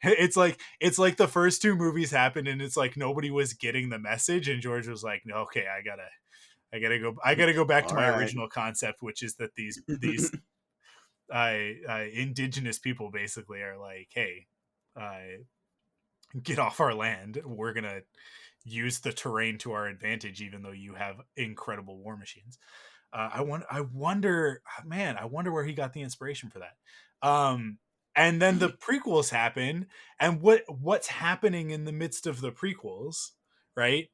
Speaker 2: It's like the first two movies happened and it's like nobody was getting the message, and George was like, no, okay, I gotta go back to my original concept, which is that these indigenous people basically are like, hey, get off our land, we're gonna use the terrain to our advantage even though you have incredible war machines. I wonder, man, I wonder where he got the inspiration for that. And then the prequels happen, and what's happening in the midst of the prequels, right?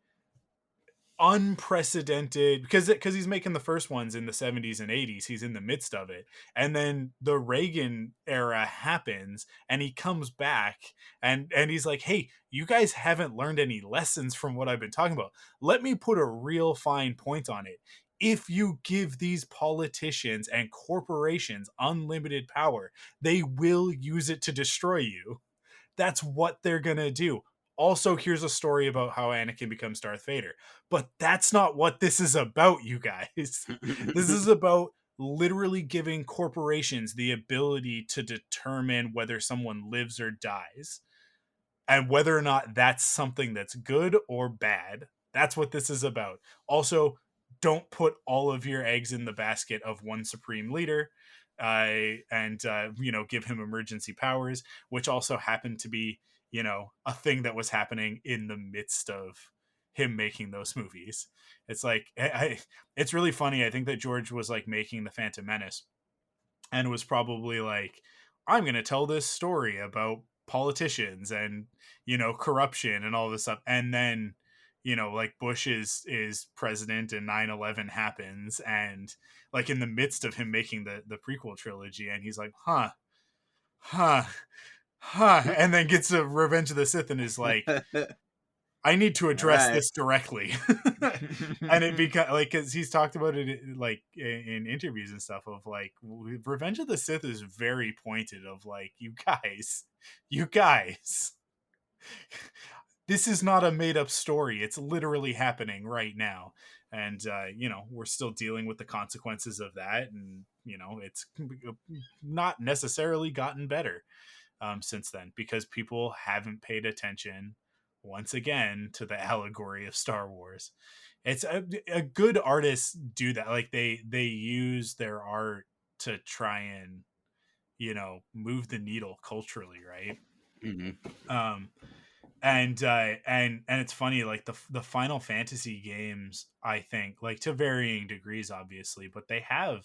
Speaker 2: Unprecedented, because he's making the first ones in the 70s and 80s. He's in the midst of it, and then the Reagan era happens and he comes back and he's like, hey, you guys haven't learned any lessons from what I've been talking about. Let me put a real fine point on it. If you give these politicians and corporations unlimited power, they will use it to destroy you. That's what they're gonna do. Also, here's a story about how Anakin becomes Darth Vader. But that's not what this is about, you guys. This is about literally giving corporations the ability to determine whether someone lives or dies, and whether or not that's something that's good or bad. That's what this is about. Also, don't put all of your eggs in the basket of one supreme leader, and give him emergency powers, which also happened to be, a thing that was happening in the midst of him making those movies. It's like, it's really funny. I think that George was like making the Phantom Menace and was probably like, I'm going to tell this story about politicians and, corruption and all this stuff. And then, like Bush is president and 9/11 happens, and like in the midst of him making the prequel trilogy, and he's like, huh, and then gets a Revenge of the Sith and is like, I need to address this directly. And it becomes like, because he's talked about it like in interviews and stuff of like, Revenge of the Sith is very pointed of like, you guys, this is not a made up story. It's literally happening right now. And, we're still dealing with the consequences of that. And, it's not necessarily gotten better since then, because people haven't paid attention once again to the allegory of Star Wars. It's a good artists do that. Like they use their art to try and, move the needle culturally. Right. And it's funny, like the Final Fantasy games, I think, like to varying degrees, obviously, but they have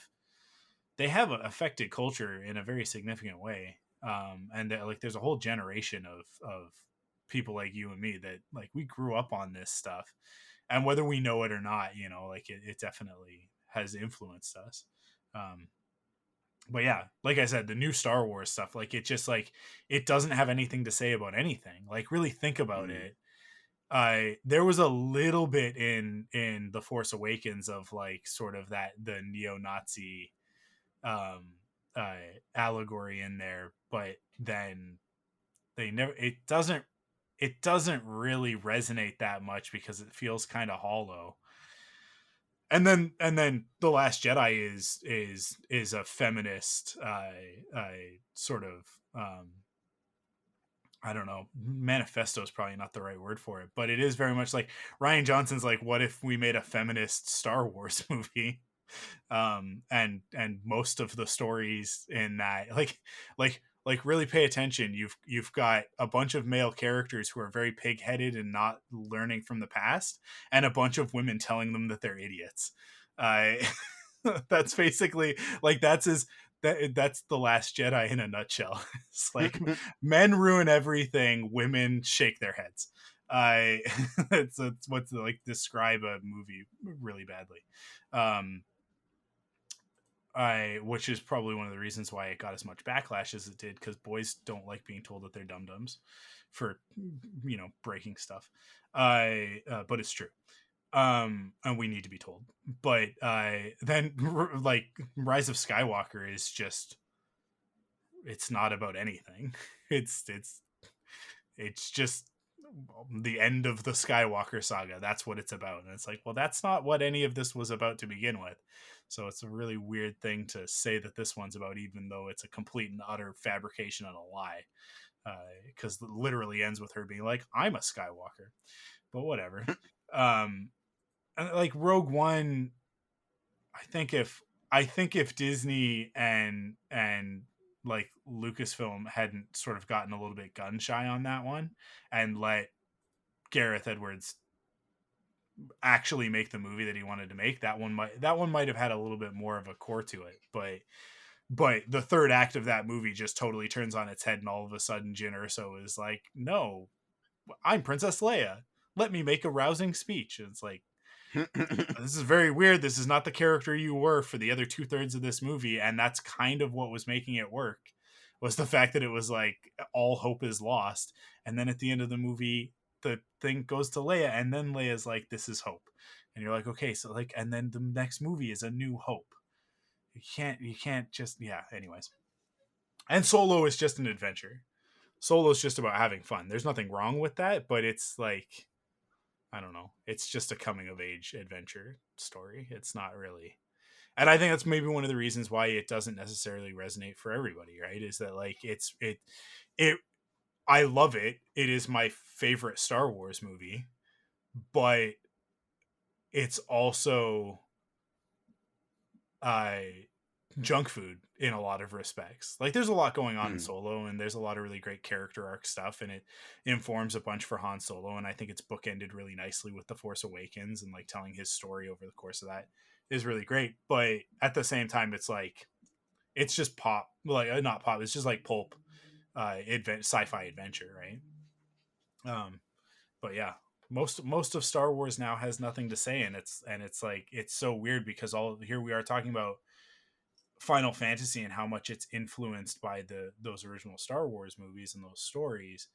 Speaker 2: affected culture in a very significant way. And like there's a whole generation of people like you and me that like we grew up on this stuff, and whether we know it or not, like it definitely has influenced us. but yeah, like I said, the new Star Wars stuff, like it just like it doesn't have anything to say about anything. Like really think about
Speaker 3: Mm.
Speaker 2: it. There was a little bit in The Force Awakens of like sort of that the neo-Nazi um allegory in there, but then they never it doesn't really resonate that much because it feels kind of hollow. And then The Last Jedi is a feminist sort of I don't know, manifesto is probably not the right word for it, but it is very much like Ryan Johnson's like, what if we made a feminist Star Wars movie? And most of the stories in that like really pay attention. You've got a bunch of male characters who are very pig-headed and not learning from the past, and a bunch of women telling them that they're idiots. uh that's basically like that's The Last Jedi in a nutshell. It's like men ruin everything, women shake their heads. I it's what's like describe a movie really badly. um which is probably one of the reasons why it got as much backlash as it did, because boys don't like being told that they're dum dums for breaking stuff. But it's true. And we need to be told. But then like Rise of Skywalker is just, it's not about anything. It's just the end of the Skywalker saga. That's what it's about. And it's like, well, that's not what any of this was about to begin with. So it's a really weird thing to say that this one's about, even though it's a complete and utter fabrication and a lie. Because it literally ends with her being like, I'm a Skywalker. But whatever. And like Rogue One, I think if Disney and like Lucasfilm hadn't sort of gotten a little bit gun shy on that one and let Gareth Edwards actually make the movie that he wanted to make, that one might have had a little bit more of a core to it. But the third act of that movie just totally turns on its head, and all of a sudden Jyn Erso is like, no, I'm Princess Leia, let me make a rousing speech. And it's like, this is very weird. This is not the character you were for the other 2/3 of this movie. And that's kind of what was making it work, was the fact that it was like all hope is lost. And then at the end of the movie, the thing goes to Leia, and then Leia's like, this is hope. And you're like, okay, so like, and then the next movie is A New Hope. You can't just, yeah, anyways. And Solo is just an adventure. Solo is just about having fun. There's nothing wrong with that, but it's like, I don't know. It's just a coming of age adventure story. It's not really. And I think that's maybe one of the reasons why it doesn't necessarily resonate for everybody, right? Is that like it I love it. It is my favorite Star Wars movie, but it's also uh junk food in a lot of respects. Like there's a lot going on in Solo, and there's a lot of really great character arc stuff, and it informs a bunch for Han Solo, and I think it's bookended really nicely with The Force Awakens, and like telling his story over the course of that is really great. But at the same time, it's like it's just pop, like not pop, it's just like pulp sci-fi adventure, right? But yeah, most of Star Wars now has nothing to say, and it's like it's so weird because all here we are talking about Final Fantasy and how much it's influenced by those original Star Wars movies and those stories.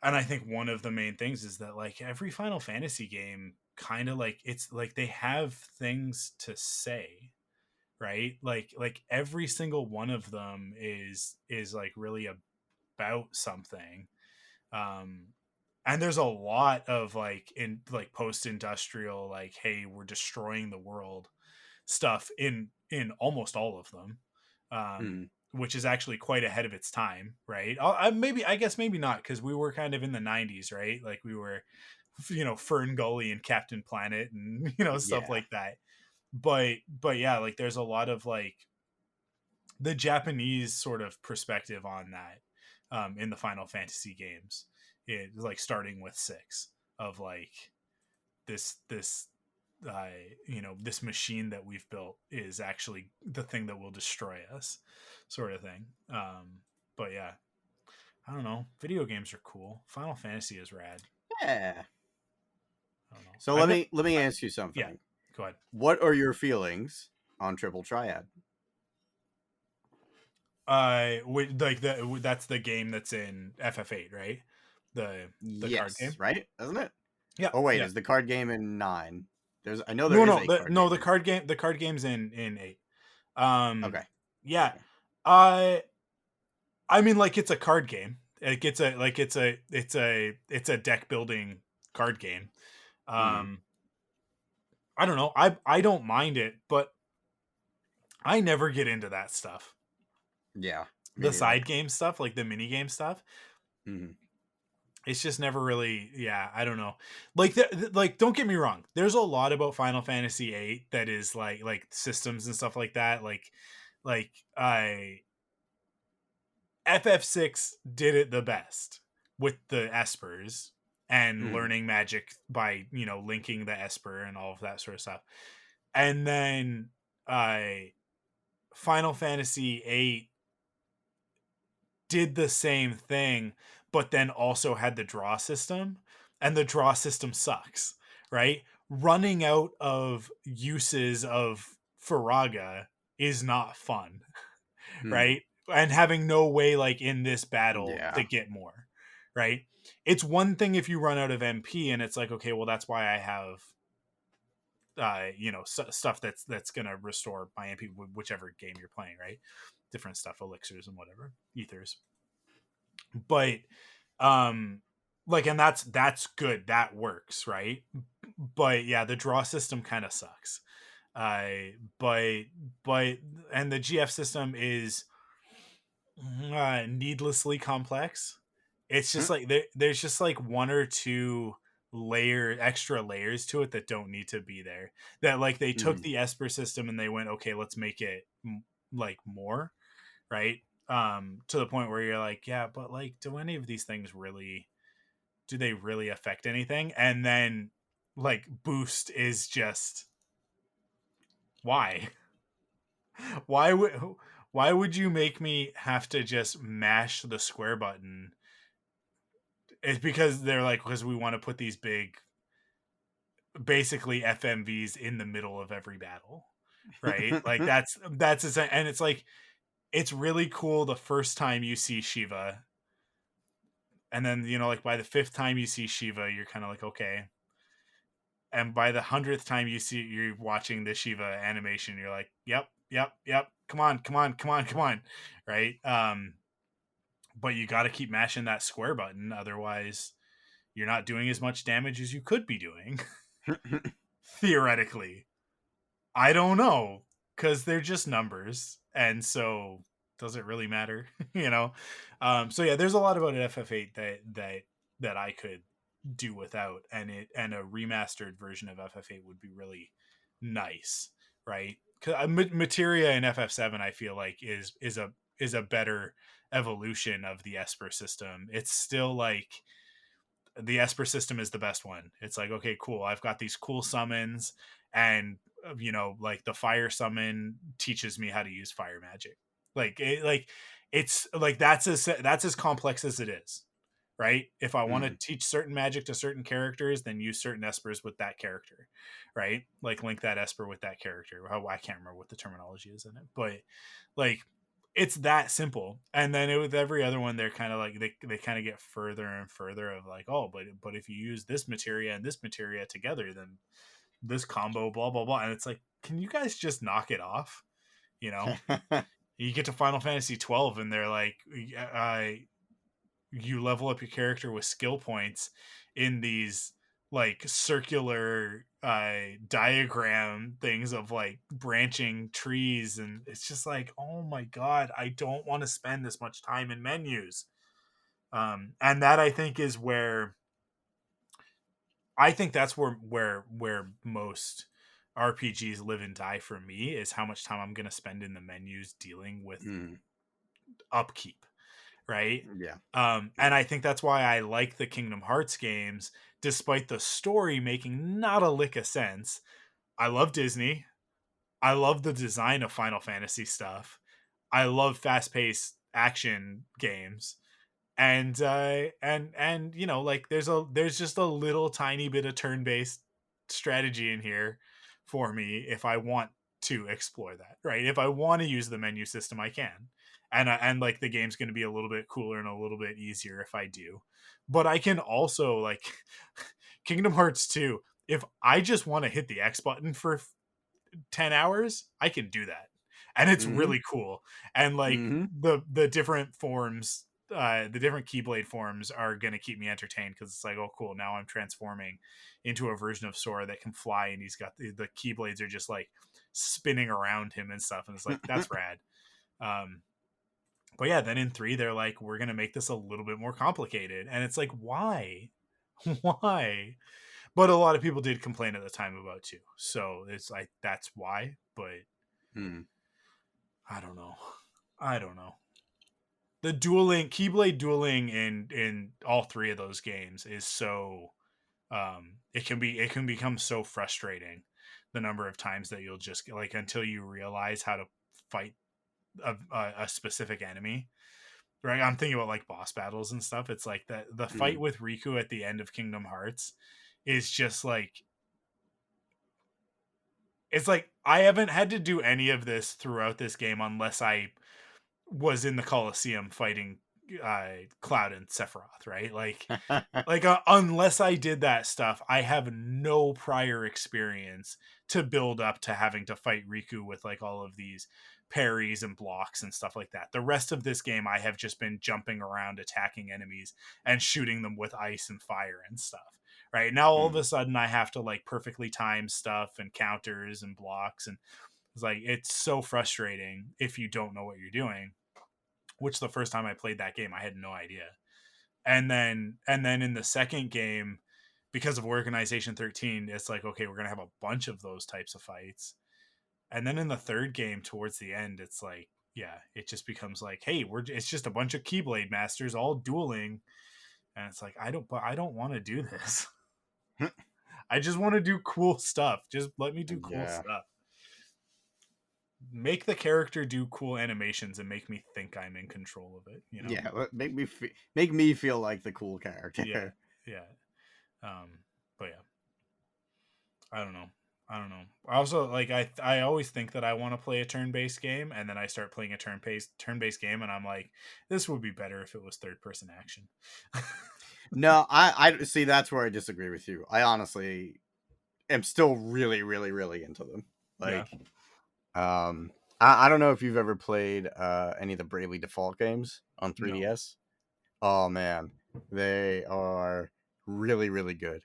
Speaker 2: And I think one of the main things is that like every Final Fantasy game kind of like, it's like they have things to say, right? Like every single one of them is like really about something. Um and there's a lot of like in like post-industrial, like, hey, we're destroying the world stuff in almost all of them, which is actually quite ahead of its time, right? I guess maybe not, because we were kind of in the 90s, right? Like we were, Fern Gully and Captain Planet and stuff
Speaker 3: Yeah.
Speaker 2: like that. But yeah, like there's a lot of like the Japanese sort of perspective on that in the Final Fantasy games. It like starting with 6 of like this this machine that we've built is actually the thing that will destroy us, sort of thing. But yeah, I don't know, video games are cool. Final Fantasy is rad.
Speaker 3: Yeah.
Speaker 2: I don't know.
Speaker 3: So let me ask you
Speaker 2: Yeah,
Speaker 3: something.
Speaker 2: go ahead.
Speaker 3: What are your feelings on Triple Triad?
Speaker 2: that's the game that's in FF8, right? The card
Speaker 3: Yes,
Speaker 2: game.
Speaker 3: right? Isn't it?
Speaker 2: Yeah,
Speaker 3: Oh wait,
Speaker 2: yeah.
Speaker 3: is the card game in 9? I know there
Speaker 2: No,
Speaker 3: is
Speaker 2: no,
Speaker 3: a card game
Speaker 2: the
Speaker 3: in.
Speaker 2: card game's in 8.
Speaker 3: Okay.
Speaker 2: Yeah.
Speaker 3: Okay.
Speaker 2: I I mean, like, it's a card game. It's a deck building card game.
Speaker 3: Hmm.
Speaker 2: Um, I don't know. I don't mind it, but I never get into that stuff.
Speaker 3: Yeah, me
Speaker 2: The
Speaker 3: neither.
Speaker 2: side game stuff, like the mini game stuff.
Speaker 3: Hmm.
Speaker 2: It's just never really, yeah, I don't know. Like like, don't get me wrong. There's a lot about Final Fantasy VIII that is like systems and stuff like that. Like I FF6 did it the best with the espers and
Speaker 3: Hmm.
Speaker 2: learning magic by, linking the esper and all of that sort of stuff. And then I Final Fantasy VIII did the same thing, but then also had the draw system, and the draw system sucks, right? Running out of uses of Faraga is not fun,
Speaker 3: Hmm.
Speaker 2: right? And having no way, like, in this battle to
Speaker 3: Yeah.
Speaker 2: get more, right? It's one thing if you run out of MP and it's like, okay, well, that's why I have stuff that's gonna restore my MP, whichever game you're playing, right? Different stuff, elixirs and whatever, ethers. But um like, and that's good, that works, right? But yeah, the draw system kind of sucks. But but and the GF system is needlessly complex. It's just like there's just like one or two extra layers to it that don't need to be there, that like they took
Speaker 3: Hmm.
Speaker 2: the esper system and they went, okay, let's make it like more, right? To the point where you're like, yeah, but like, do any of these things really, do they really affect anything? And then like boost is just, why? why would why would you make me have to just mash the square button? It's because they're like, because we want to put these big, basically FMVs in the middle of every battle, right? Like and it's like, it's really cool the first time you see Shiva, and then, like, by the fifth time you see Shiva, you're kind of like, okay. And by the 100th time you're watching the Shiva animation, you're like, yep, yep, yep, come on, come on, come on, come on, right? But you got to keep mashing that square button, otherwise you're not doing as much damage as you could be doing. Theoretically, I don't know, because they're just numbers, and so does it really matter? So yeah, there's a lot about FF8 that I could do without, and a remastered version of FF8 would be really nice, right? Because Materia in FF7, I feel like, is a better evolution of the Esper system. It's still like, the Esper system is the best one. It's like, okay, cool, I've got these cool summons, and like, the fire summon teaches me how to use fire magic. It's like, that's as complex as it is, right? If I want to
Speaker 3: Hmm.
Speaker 2: teach certain magic to certain characters, then use certain espers with that character, right? Like, link that esper with that character. I can't remember what the terminology is in it, but like, it's that simple. And then with every other one, they're kind of like, they kind of get further and further of like, oh, but if you use this materia and this materia together, then this combo, blah blah blah. And it's like, can you guys just knock it off? You know, you get to Final Fantasy 12 and they're like, you level up your character with skill points in these like circular diagram things of like branching trees, and it's just like, oh my god, I don't want to spend this much time in menus. And that, I think, is where I think that's where most RPGs live and die for me, is how much time I'm going to spend in the menus dealing with
Speaker 3: Hmm.
Speaker 2: upkeep, right?
Speaker 3: Yeah.
Speaker 2: And
Speaker 3: Yeah.
Speaker 2: I think that's why I like the Kingdom Hearts games, despite the story making not a lick of sense. I love Disney. I love the design of Final Fantasy stuff. I love fast-paced action games, and like, there's just a little tiny bit of turn-based strategy in here for me if I want to explore that, right? If I want to use the menu system, I can. and like the game's going to be a little bit cooler and a little bit easier if I do. But I can also like Kingdom Hearts 2, if I just want to hit the X button for 10 hours, I can do that. And it's
Speaker 3: Mm-hmm.
Speaker 2: really cool. And like
Speaker 3: Mm-hmm.
Speaker 2: the different forms, the different Keyblade forms are going to keep me entertained, because it's like, oh cool, now I'm transforming into a version of Sora that can fly, and he's got the Keyblades are just like spinning around him and stuff, and it's like, that's rad. um but yeah, then in 3 they're like, we're going to make this a little bit more complicated, and it's like, why? Why? But a lot of people did complain at the time about 2, so it's like, that's why. But
Speaker 3: Hmm.
Speaker 2: I don't know. I don't know. The dueling, Keyblade dueling in all 3 of those games is so it can become so frustrating, the number of times that you'll just like, until you realize how to fight a specific enemy. Right? I'm thinking about like boss battles and stuff. It's like the fight with Riku at the end of Kingdom Hearts is just like, it's like, I haven't had to do any of this throughout this game unless I was in the Colosseum fighting Cloud and Sephiroth, right? Like unless I did that stuff, I have no prior experience to build up to having to fight Riku with like all of these parries and blocks and stuff like that. The rest of this game, I have just been jumping around, attacking enemies and shooting them with ice and fire and stuff. Right now, all of a sudden, I have to like perfectly time stuff and counters and blocks, and it's like, it's so frustrating if you don't know what you're doing. Which the first time I played that game, I had no idea. And then in the second game, because of Organization 13, it's like, okay, we're gonna have a bunch of those types of fights. And then in the third game, towards the end, it's like, yeah, it just becomes like, hey, it's just a bunch of Keyblade masters all dueling, and it's like, I don't want to do this. I just want to do cool stuff. Just let me do cool
Speaker 3: Yeah.
Speaker 2: stuff. Make the character do cool animations and make me think I'm in control of it.
Speaker 3: Yeah. Make me feel like the cool character.
Speaker 2: Yeah, yeah. But yeah, I don't know. I don't know. Also, like, I always think that I want to play a turn-based game, and then I start playing a turn-based game, and I'm like, this would be better if it was third-person action.
Speaker 3: No, I see. That's where I disagree with you. I honestly am still really, really, really into them.
Speaker 2: Yeah.
Speaker 3: Like, I don't know if you've ever played any of the Bravely Default games on 3DS. No. Oh man, they are really, really good.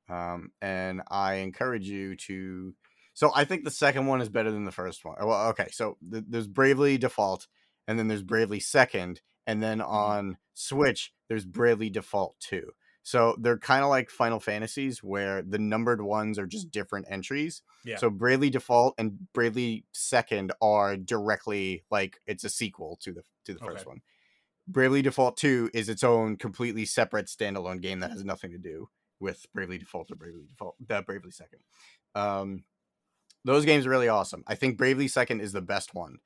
Speaker 3: And I encourage you to. So I think the second one is better than the first one. Well, okay, so there's Bravely Default, and then there's Bravely Second, and then on Switch there's Bravely Default 2. So they're kind of like Final Fantasies, where the numbered ones are just different entries.
Speaker 2: Yeah.
Speaker 3: So Bravely Default and Bravely Second are directly like it's a sequel to the first one. Bravely Default 2 is its own completely separate standalone game that has nothing to do with Bravely Default or Bravely Second. Those games are really awesome. I think Bravely Second is the best one.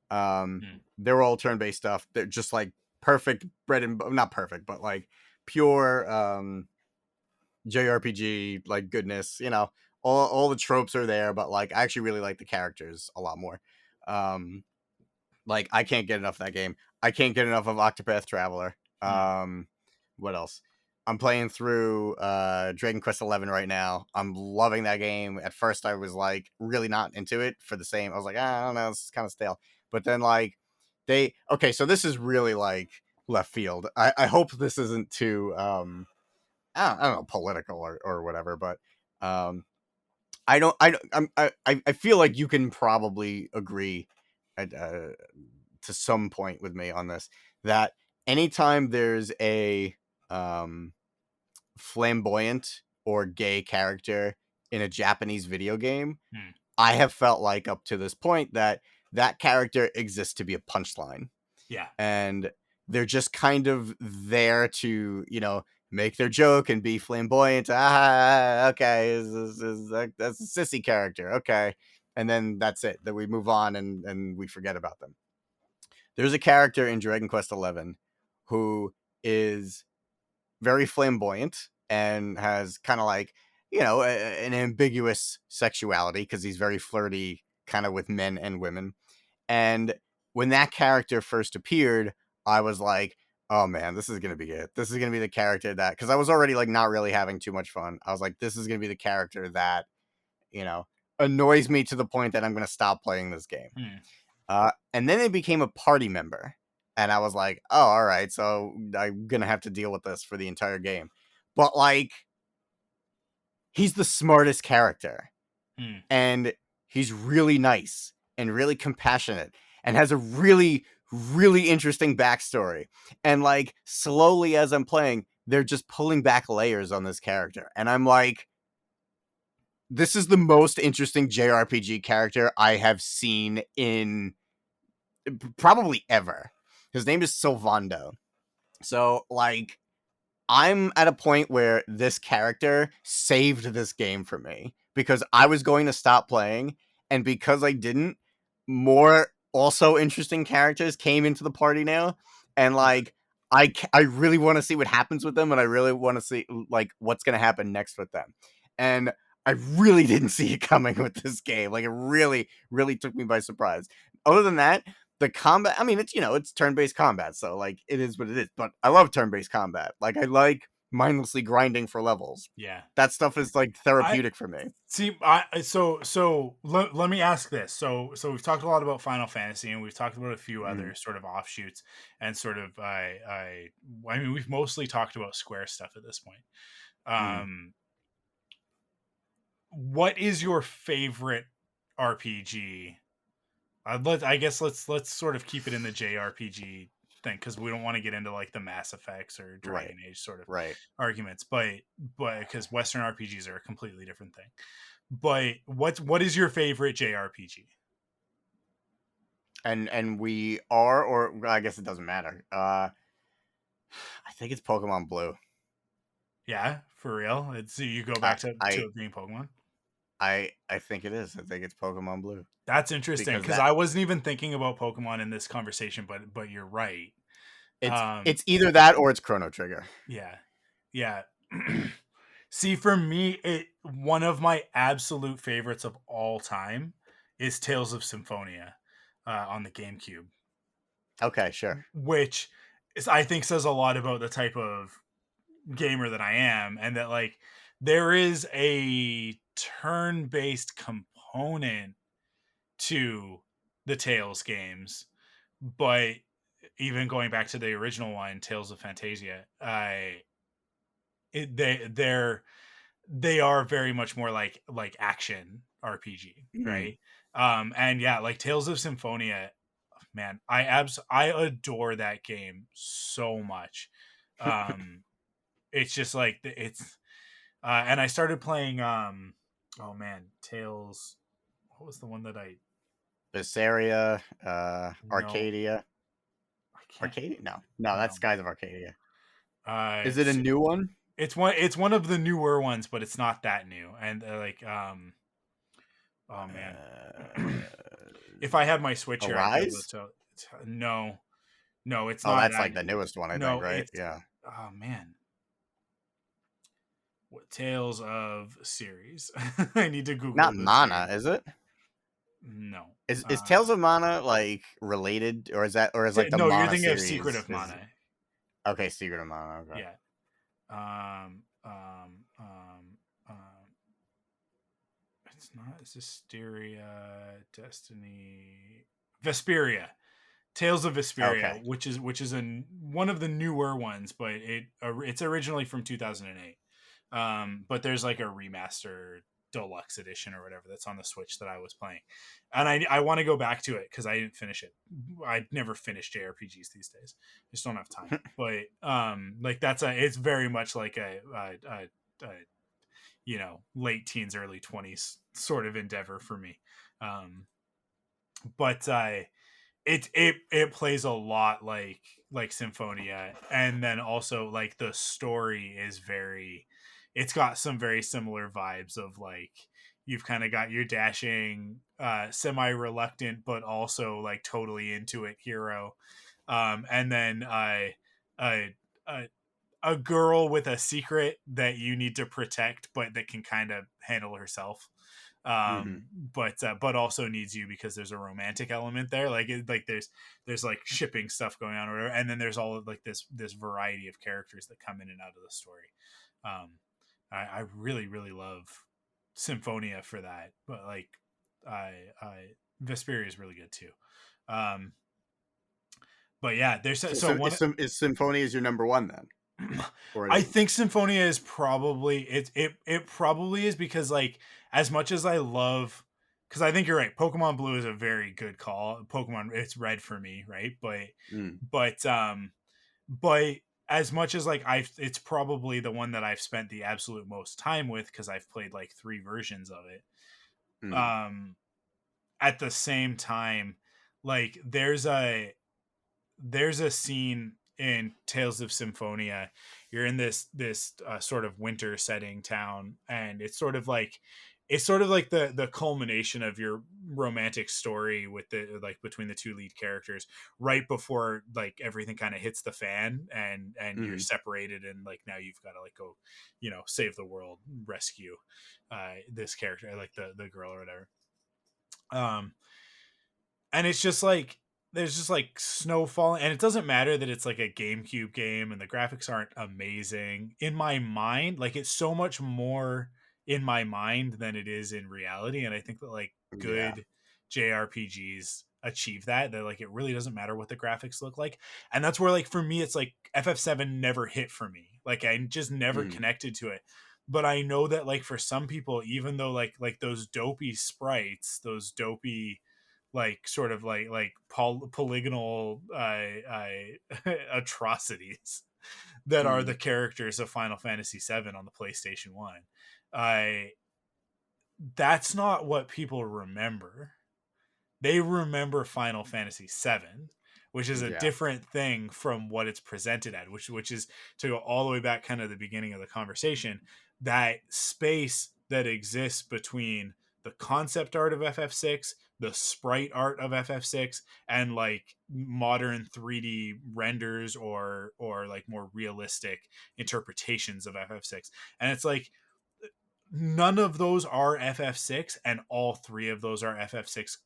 Speaker 3: They're all turn-based stuff. They're just like perfect not perfect, but like pure JRPG like goodness. You know, all the tropes are there, but like I actually really like the characters a lot more. Like I can't get enough of that game. I can't get enough of Octopath Traveler. What else? I'm playing through Dragon Quest XI right now. I'm loving that game. At first, I was like really not into it for the same. I was like, I don't know, it's kind of stale. But then like so this is really like left field. I hope this isn't too I don't know, political or whatever. But I feel like you can probably agree to some point with me on this, that anytime there's a flamboyant or gay character in a Japanese video game, I have felt like up to this point that character exists to be a punchline.
Speaker 2: Yeah.
Speaker 3: And they're just kind of there to, make their joke and be flamboyant. Okay, that's a sissy character. Okay. And then that's it. Then we move on and we forget about them. There's a character in Dragon Quest XI who is very flamboyant and has kind of like, an ambiguous sexuality because he's very flirty kind of with men and women. And when that character first appeared, I was like, oh man, this is gonna be it. This is gonna be the character that, because I was already like not really having too much fun. I was like, this is gonna be the character that, you know, annoys me to the point that I'm gonna stop playing this game. And then it became a party member, and I was like, oh, all right, so I'm gonna have to deal with this for the entire game. But like, he's the smartest character, and he's really nice and really compassionate and has a really, really interesting backstory. And like, slowly as I'm playing, they're just pulling back layers on this character, and I'm like, this is the most interesting JRPG character I have seen in probably ever. His name is Sylvando. So like, I'm at a point where this character saved this game for me, because I was going to stop playing, and because I didn't, more also interesting characters came into the party now, and like, I really want to see what happens with them, and I really want to see like what's going to happen next with them. And I really didn't see it coming with this game. Like, it really, really took me by surprise. Other than that, the combat, I mean, it's, it's turn-based combat, so like, it is what it is. But I love turn-based combat. Like, I like mindlessly grinding for levels.
Speaker 2: Yeah,
Speaker 3: that stuff is like therapeutic for me.
Speaker 2: See, let me ask this. So we've talked a lot about Final Fantasy, and we've talked about a few other sort of offshoots, and sort of I mean, we've mostly talked about Square stuff at this point. What is your favorite RPG? I guess let's sort of keep it in the JRPG thing, because we don't want to get into like the Mass Effects or Dragon Age sort of arguments, but because Western RPGs are a completely different thing. But what is your favorite JRPG?
Speaker 3: And we are, or I guess it doesn't matter. I think it's Pokemon Blue.
Speaker 2: Yeah, for real. It's, you go back to it being Pokemon.
Speaker 3: I think it is. I think it's Pokemon Blue.
Speaker 2: That's interesting, because I wasn't even thinking about Pokemon in this conversation, but you're right.
Speaker 3: It's either that or it's Chrono Trigger.
Speaker 2: Yeah. See, for me, one of my absolute favorites of all time is Tales of Symphonia on the GameCube.
Speaker 3: Okay, sure.
Speaker 2: Which I think says a lot about the type of gamer that I am, and that like there is a turn-based component to the Tales games, but even going back to the original one, Tales of Fantasia, they are very much more like action RPG, right? And yeah, like Tales of Symphonia, man, I adore that game so much. It's just like it's and I started playing oh man, Tales, what was the one that I
Speaker 3: Berseria,
Speaker 2: no,
Speaker 3: Arcadia. Arcadia? No, that's Skies of Arcadia. Is it a new one?
Speaker 2: It's one of the newer ones, but it's not that new. And like oh man, if I had my Switch here, I'd be able to no, it's not.
Speaker 3: That's like the newest one, I think, right? Yeah.
Speaker 2: Oh man, what Tales of series? I need to Google.
Speaker 3: Not Mana, is it?
Speaker 2: No.
Speaker 3: Is Tales of Mana like related, or is like the
Speaker 2: no?
Speaker 3: Mana
Speaker 2: You're thinking
Speaker 3: series
Speaker 2: of Secret of Mana.
Speaker 3: Okay, Secret of Mana. Okay.
Speaker 2: Yeah. It's not Zestiria, Destiny, Vesperia, Tales of Vesperia, which is one of the newer ones, but it's originally from 2008. But there's like a remastered deluxe edition or whatever that's on the Switch that I was playing, and I want to go back to it because I didn't finish it. I never finished JRPGs these days. I just don't have time. But like it's very much like a late teens, early 20s sort of endeavor for me. But it plays a lot like Symphonia, and then also like the story is it's got some very similar vibes of like you've kind of got your dashing, semi-reluctant, but also like totally into it hero. And then a girl with a secret that you need to protect, but that can kind of handle herself.
Speaker 3: Mhm.
Speaker 2: But also needs you because there's a romantic element there. Like there's like shipping stuff going on or whatever, and then there's all of like this variety of characters that come in and out of the story. I really really love Symphonia for that, but like I Vesperia is really good too. Um, but yeah, there's so one.
Speaker 3: Is Symphonia is your number one then, or it
Speaker 2: I
Speaker 3: isn't?
Speaker 2: think Symphonia is probably it probably is because like as much as I love because I think you're right. Pokemon Blue is a very good call. Pokemon it's red for me, right?
Speaker 3: Mm.
Speaker 2: But but as much as like it's probably the one that I've spent the absolute most time with because I've played like 3 versions of it.
Speaker 3: Mm.
Speaker 2: Um at the same time, like there's a scene in Tales of Symphonia. You're in this sort of winter setting town, and it's sort of like the culmination of your romantic story with the like between the 2 lead characters right before like everything kind of hits the fan and you're
Speaker 3: Mm.
Speaker 2: separated and like now you've got to like go save the world, rescue this character like the girl or whatever. um and it's just like there's just like snow falling, and it doesn't matter that it's like a GameCube game and the graphics aren't amazing in my mind. Like it's so much more in my mind than it is in reality, and I think that like
Speaker 3: Yeah.
Speaker 2: good JRPGs achieve that like it really doesn't matter what the graphics look like. And that's where like for me it's like FF7 never hit for me. Like I just never
Speaker 3: Mm.
Speaker 2: connected to it. But I know that like for some people, even though like those dopey sprites, those dopey like sort of like polygonal atrocities that are the
Speaker 3: Mm.
Speaker 2: characters of Final Fantasy VII on the PlayStation 1. I That's not what people remember. They remember Final Fantasy VII, which is a
Speaker 3: Yeah.
Speaker 2: different thing from what it's presented at, which is to go all the way back kind of the beginning of the conversation, that space that exists between the concept art of FF6, the sprite art of FF6, and like modern 3D renders or like more realistic interpretations of FF6. And it's like none of those are FF6 and all 3 of those are FF6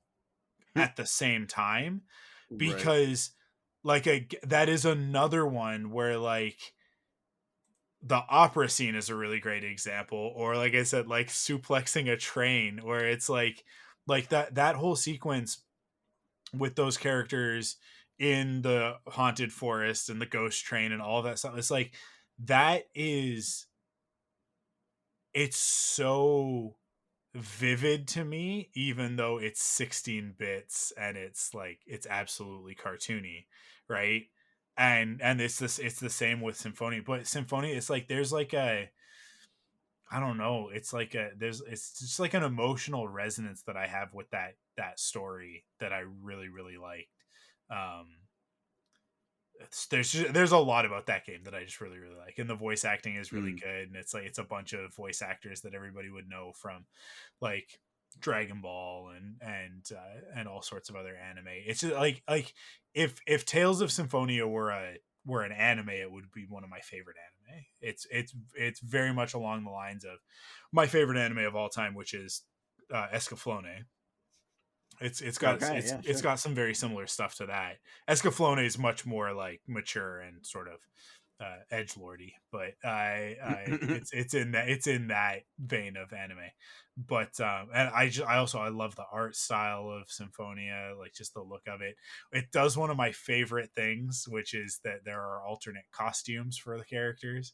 Speaker 2: at the same time,
Speaker 3: Right.
Speaker 2: because that is another one where like the opera scene is a really great example, or like I said, like suplexing a train, where it's like that whole sequence with those characters in the haunted forest and the ghost train and all that stuff. It's like that is it's so vivid to me, even though it's 16 bits and it's like it's absolutely cartoony, right? And it's the same with Symphonia, but Symphonia it's like there's like a I don't know, it's like it's just like an emotional resonance that I have with that story that I really really liked. um there's a lot about that game that I just really really like, and the voice acting is really
Speaker 3: Mm.
Speaker 2: good, and it's like it's a bunch of voice actors that everybody would know from like Dragon Ball and all sorts of other anime. It's just like if Tales of Symphonia were an anime, it would be one of my favorite anime. It's very much along the lines of my favorite anime of all time, which is Escaflowne.
Speaker 3: Okay. Yeah.
Speaker 2: It's
Speaker 3: Sure.
Speaker 2: got some very similar stuff to that. Escaflowne is much more like mature and sort of edge lordy, but it's in that vein of anime. But and I love the art style of Symphonia, like just the look of it. It does one of my favorite things, which is that there are alternate costumes for the characters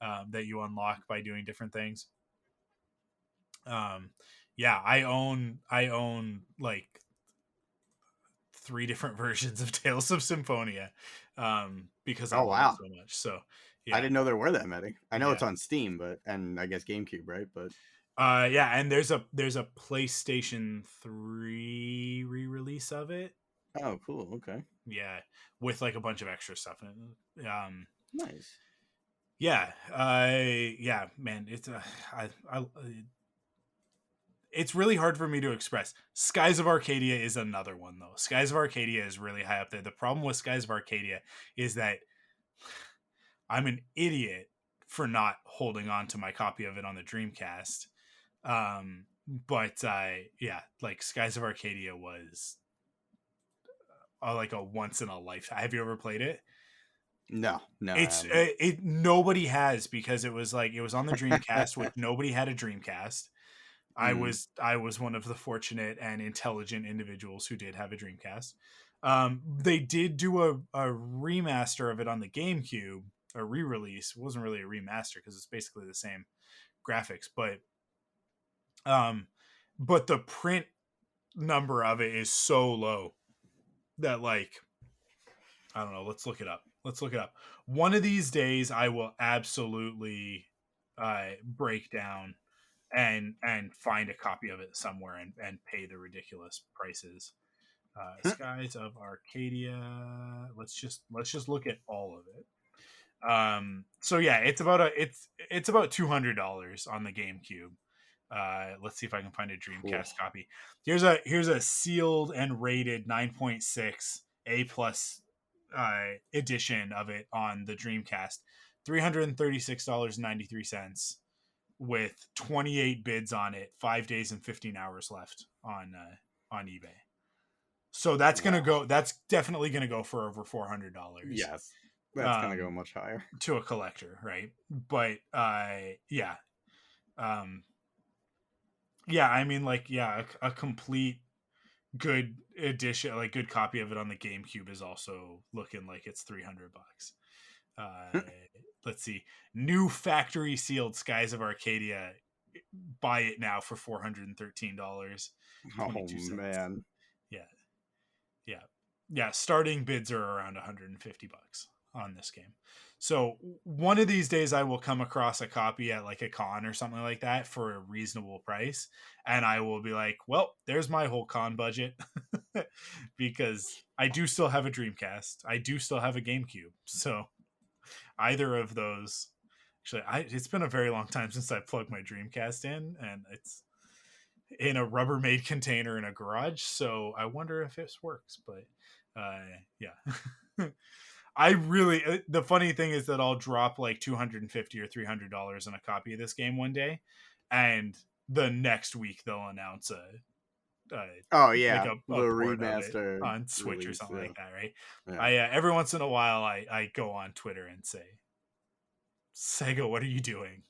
Speaker 2: that you unlock by doing different things. Um, yeah, I own like 3 different versions of Tales of Symphonia, because I
Speaker 3: Oh
Speaker 2: love it
Speaker 3: wow.
Speaker 2: so much. So
Speaker 3: I
Speaker 2: yeah,
Speaker 3: didn't know there were that many. I know it's
Speaker 2: yeah,
Speaker 3: on Steam, but and I guess GameCube, right? But
Speaker 2: yeah. And there's a PlayStation 3 re-release of it.
Speaker 3: oh, cool. Okay.
Speaker 2: Yeah, with like a bunch of extra stuff in it.
Speaker 3: Nice.
Speaker 2: Yeah, yeah, man. I it's really hard for me to express. Skies of Arcadia is another one though. Skies of Arcadia is really high up there. The problem with Skies of Arcadia is that I'm an idiot for not holding on to my copy of it on the Dreamcast. but yeah, like Skies of Arcadia was like a once in a lifetime. Have you ever played it?
Speaker 3: No, I
Speaker 2: It's
Speaker 3: haven't.
Speaker 2: it nobody has, because it was on the Dreamcast, which nobody had a Dreamcast.
Speaker 3: Mm.
Speaker 2: I was one of the fortunate and intelligent individuals who did have a Dreamcast. They did do a remaster of it on the GameCube, a re-release. It wasn't really a remaster because it's basically the same graphics, um, but the print number of it is so low that, like, I don't know. Let's look it up. One of these days, I will absolutely break down and find a copy of it somewhere and pay the ridiculous prices. Skies of Arcadia. Let's just look at all of it. So yeah, it's about $200 on the GameCube. Let's see if I can find a
Speaker 3: Cool.
Speaker 2: Dreamcast copy. Here's a sealed and rated 9.6 A plus edition of it on the Dreamcast. $336.93 with 28 bids on it, 5 days and 15 hours left on eBay. So that's gonna
Speaker 3: Wow.
Speaker 2: go. That's definitely gonna go for over $400.
Speaker 3: Yes, that's gonna go much higher.
Speaker 2: To a collector, right? But yeah, um, yeah. I mean, like, yeah, a complete good edition, like good copy of it on the GameCube is also looking like it's $300. Let's see, new factory sealed Skies of Arcadia. Buy it now for
Speaker 3: Oh
Speaker 2: $413.22.
Speaker 3: man.
Speaker 2: Yeah, yeah. Starting bids are around $150 on this game. So one of these days I will come across a copy at like a con or something like that for a reasonable price, and I will be like, well, there's my whole con budget. Because I do still have a Dreamcast. I do still have a GameCube. So either of those, actually, it's been a very long time since I plugged my Dreamcast in, and it's in a Rubbermaid container in a garage. So I wonder if this works. But yeah. I really, the funny thing is that I'll drop like $250 or $300 on a copy of this game one day, and the next week they'll announce
Speaker 3: Oh
Speaker 2: like
Speaker 3: yeah,
Speaker 2: a
Speaker 3: the
Speaker 2: port of it
Speaker 3: remaster
Speaker 2: on Switch or
Speaker 3: release.
Speaker 2: something like that, right?
Speaker 3: Yeah.
Speaker 2: I every once in a while I go on Twitter and say, Sega, what are you doing?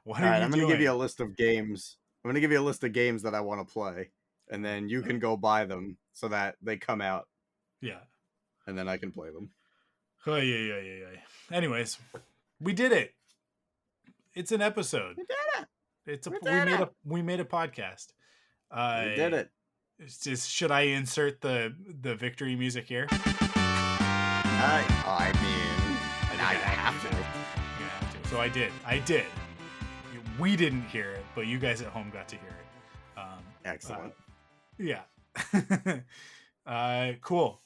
Speaker 2: What
Speaker 3: All
Speaker 2: are
Speaker 3: right,
Speaker 2: you
Speaker 3: I'm gonna give you a
Speaker 2: doing?
Speaker 3: list of games. I'm gonna give you a list of games that I want to play, and then you can go buy them so that they come out,
Speaker 2: Yeah.
Speaker 3: and then I can play them.
Speaker 2: Oh yeah. Anyways, we did it. It's an episode.
Speaker 3: We did it.
Speaker 2: It's a
Speaker 3: We
Speaker 2: we
Speaker 3: did
Speaker 2: made
Speaker 3: it.
Speaker 2: a podcast.
Speaker 3: We did it.
Speaker 2: It's just, should I insert the victory music here?
Speaker 3: I mean,
Speaker 2: I
Speaker 3: now
Speaker 2: think
Speaker 3: you
Speaker 2: I
Speaker 3: have
Speaker 2: to.
Speaker 3: to.
Speaker 2: You have to. So I did. We didn't hear it, but you guys at home got to hear it.
Speaker 3: Excellent.
Speaker 2: Yeah. Cool.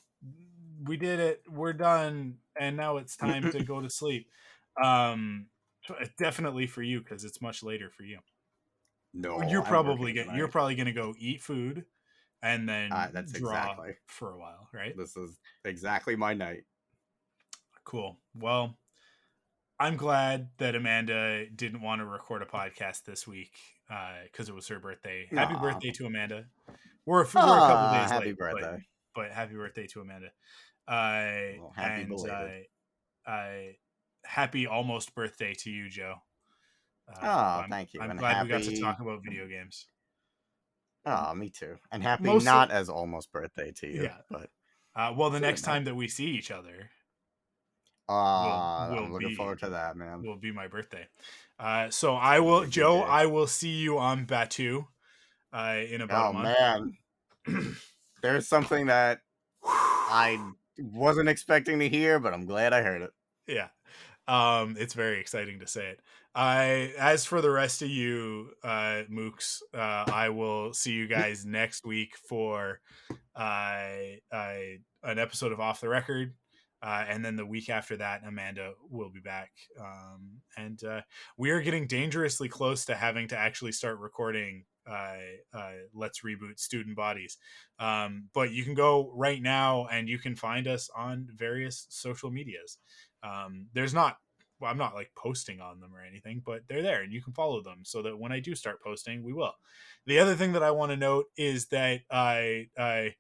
Speaker 2: We did it. We're done, and now it's time to go to sleep. Definitely for you, because it's much later for you.
Speaker 3: No,
Speaker 2: You're
Speaker 3: I'm working
Speaker 2: probably
Speaker 3: tonight.
Speaker 2: gonna go eat food and then
Speaker 3: That's
Speaker 2: draw
Speaker 3: exactly.
Speaker 2: for a while, right?
Speaker 3: This is exactly my night.
Speaker 2: Cool. Well, I'm glad that Amanda didn't want to record a podcast this week because it was her birthday. Happy
Speaker 3: Aw.
Speaker 2: birthday to Amanda. We're a couple days
Speaker 3: Happy
Speaker 2: late,
Speaker 3: birthday.
Speaker 2: but happy birthday to Amanda.
Speaker 3: Well, happy
Speaker 2: And
Speaker 3: belated.
Speaker 2: happy almost birthday to you, Joe.
Speaker 3: Thank you.
Speaker 2: I'm
Speaker 3: And
Speaker 2: glad we got to
Speaker 3: happy.
Speaker 2: talk about video games.
Speaker 3: Me too. And happy
Speaker 2: Mostly,
Speaker 3: not as almost birthday to you,
Speaker 2: yeah.
Speaker 3: but
Speaker 2: Well, the
Speaker 3: to
Speaker 2: next
Speaker 3: it,
Speaker 2: time that we see each other will
Speaker 3: I'm looking forward to that, man.
Speaker 2: be my birthday. So I will, Joe. I will see you on Batu in about a
Speaker 3: Oh
Speaker 2: month.
Speaker 3: man, there's something that I wasn't expecting to hear, but I'm glad I heard it.
Speaker 2: Yeah. It's very exciting to say it. As for the rest of you, mooks, I will see you guys next week for an episode of Off the Record. And then the week after that, Amanda will be back. And we are getting dangerously close to having to actually start recording Let's Reboot Student Bodies. But you can go right now and you can find us on various social medias. There's not well, I'm not like posting on them or anything, but they're there and you can follow them so that when I do start posting, we will. The other thing that I want to note is that the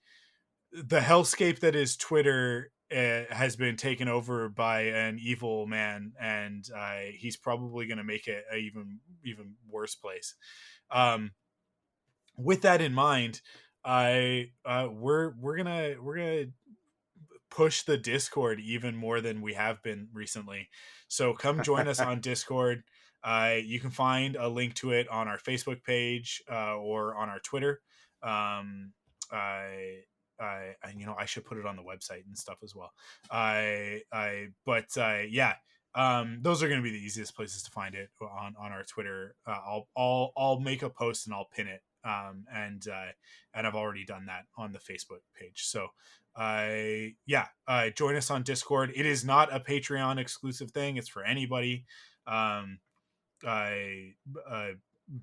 Speaker 2: hellscape that is Twitter has been taken over by an evil man, and he's probably going to make it a even worse place. With that in mind, we're gonna push the Discord even more than we have been recently. So come join us on Discord. You can find a link to it on our Facebook page or on our Twitter. I should put it on the website and stuff as well. Those are going to be the easiest places to find it on our Twitter. I'll make a post and I'll pin it. And I've already done that on the Facebook page. So, join us on Discord. It is not a Patreon exclusive thing. It's for anybody.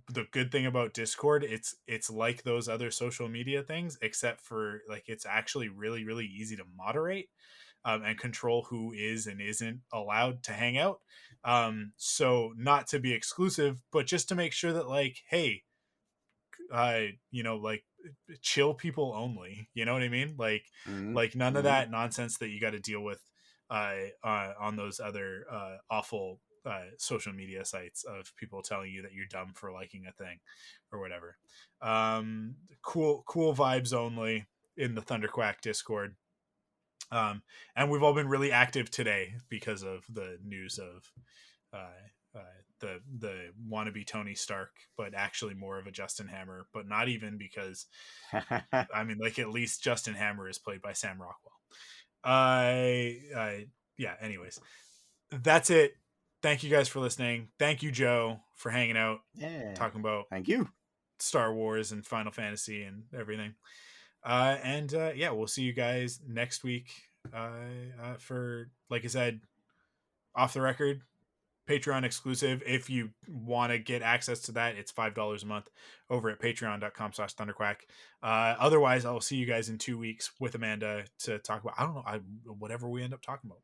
Speaker 2: The good thing about Discord, it's like those other social media things, except for like it's actually really, really easy to moderate and control who is and isn't allowed to hang out. So not to be exclusive, but just to make sure that like, hey, like chill people only, you know what I mean? Like none of that nonsense that you got to deal with on those other awful social media sites of people telling you that you're dumb for liking a thing or whatever. Cool vibes only in the Thunderquack Discord. And we've all been really active today because of the news of the wannabe Tony Stark, but actually more of a Justin Hammer, but not even, because I mean, like, at least Justin Hammer is played by Sam Rockwell. Anyways, that's it. Thank you guys for listening. Thank you, Joe, for hanging out, talking about
Speaker 3: thank you
Speaker 2: Star Wars and Final Fantasy and everything. We'll see you guys next week for, like I said, Off the Record, Patreon exclusive. If you want to get access to that, it's $5 a month over at patreon.com/thunderquack. Otherwise, I'll see you guys in 2 weeks with Amanda to talk about, I don't know, whatever we end up talking about.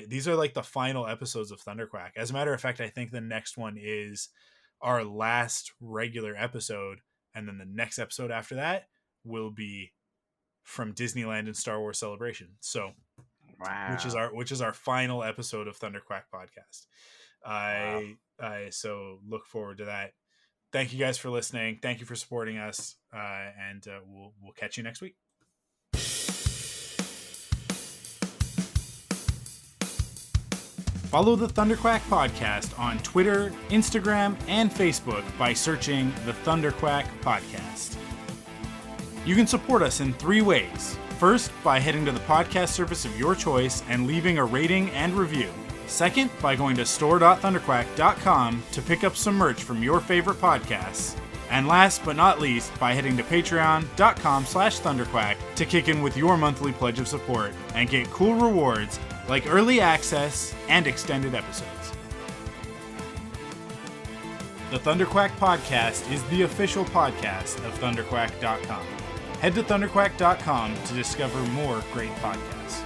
Speaker 2: These are like the final episodes of Thunderquack. As a matter of fact, I think the next one is our last regular episode, and then the next episode after that will be from Disneyland and Star Wars Celebration. So,
Speaker 3: wow.
Speaker 2: which is our final episode of Thunderquack podcast. So look forward to that. Thank you guys for listening. Thank you for supporting us. And we'll catch you next week. Follow the Thunderquack podcast on Twitter, Instagram, and Facebook by searching the Thunderquack podcast. You can support us in 3 ways. First, by heading to the podcast service of your choice and leaving a rating and review. Second, by going to store.thunderquack.com to pick up some merch from your favorite podcasts. And last but not least, by heading to patreon.com/thunderquack to kick in with your monthly pledge of support and get cool rewards like early access and extended episodes. The Thunderquack podcast is the official podcast of thunderquack.com. Head to thunderquack.com to discover more great podcasts.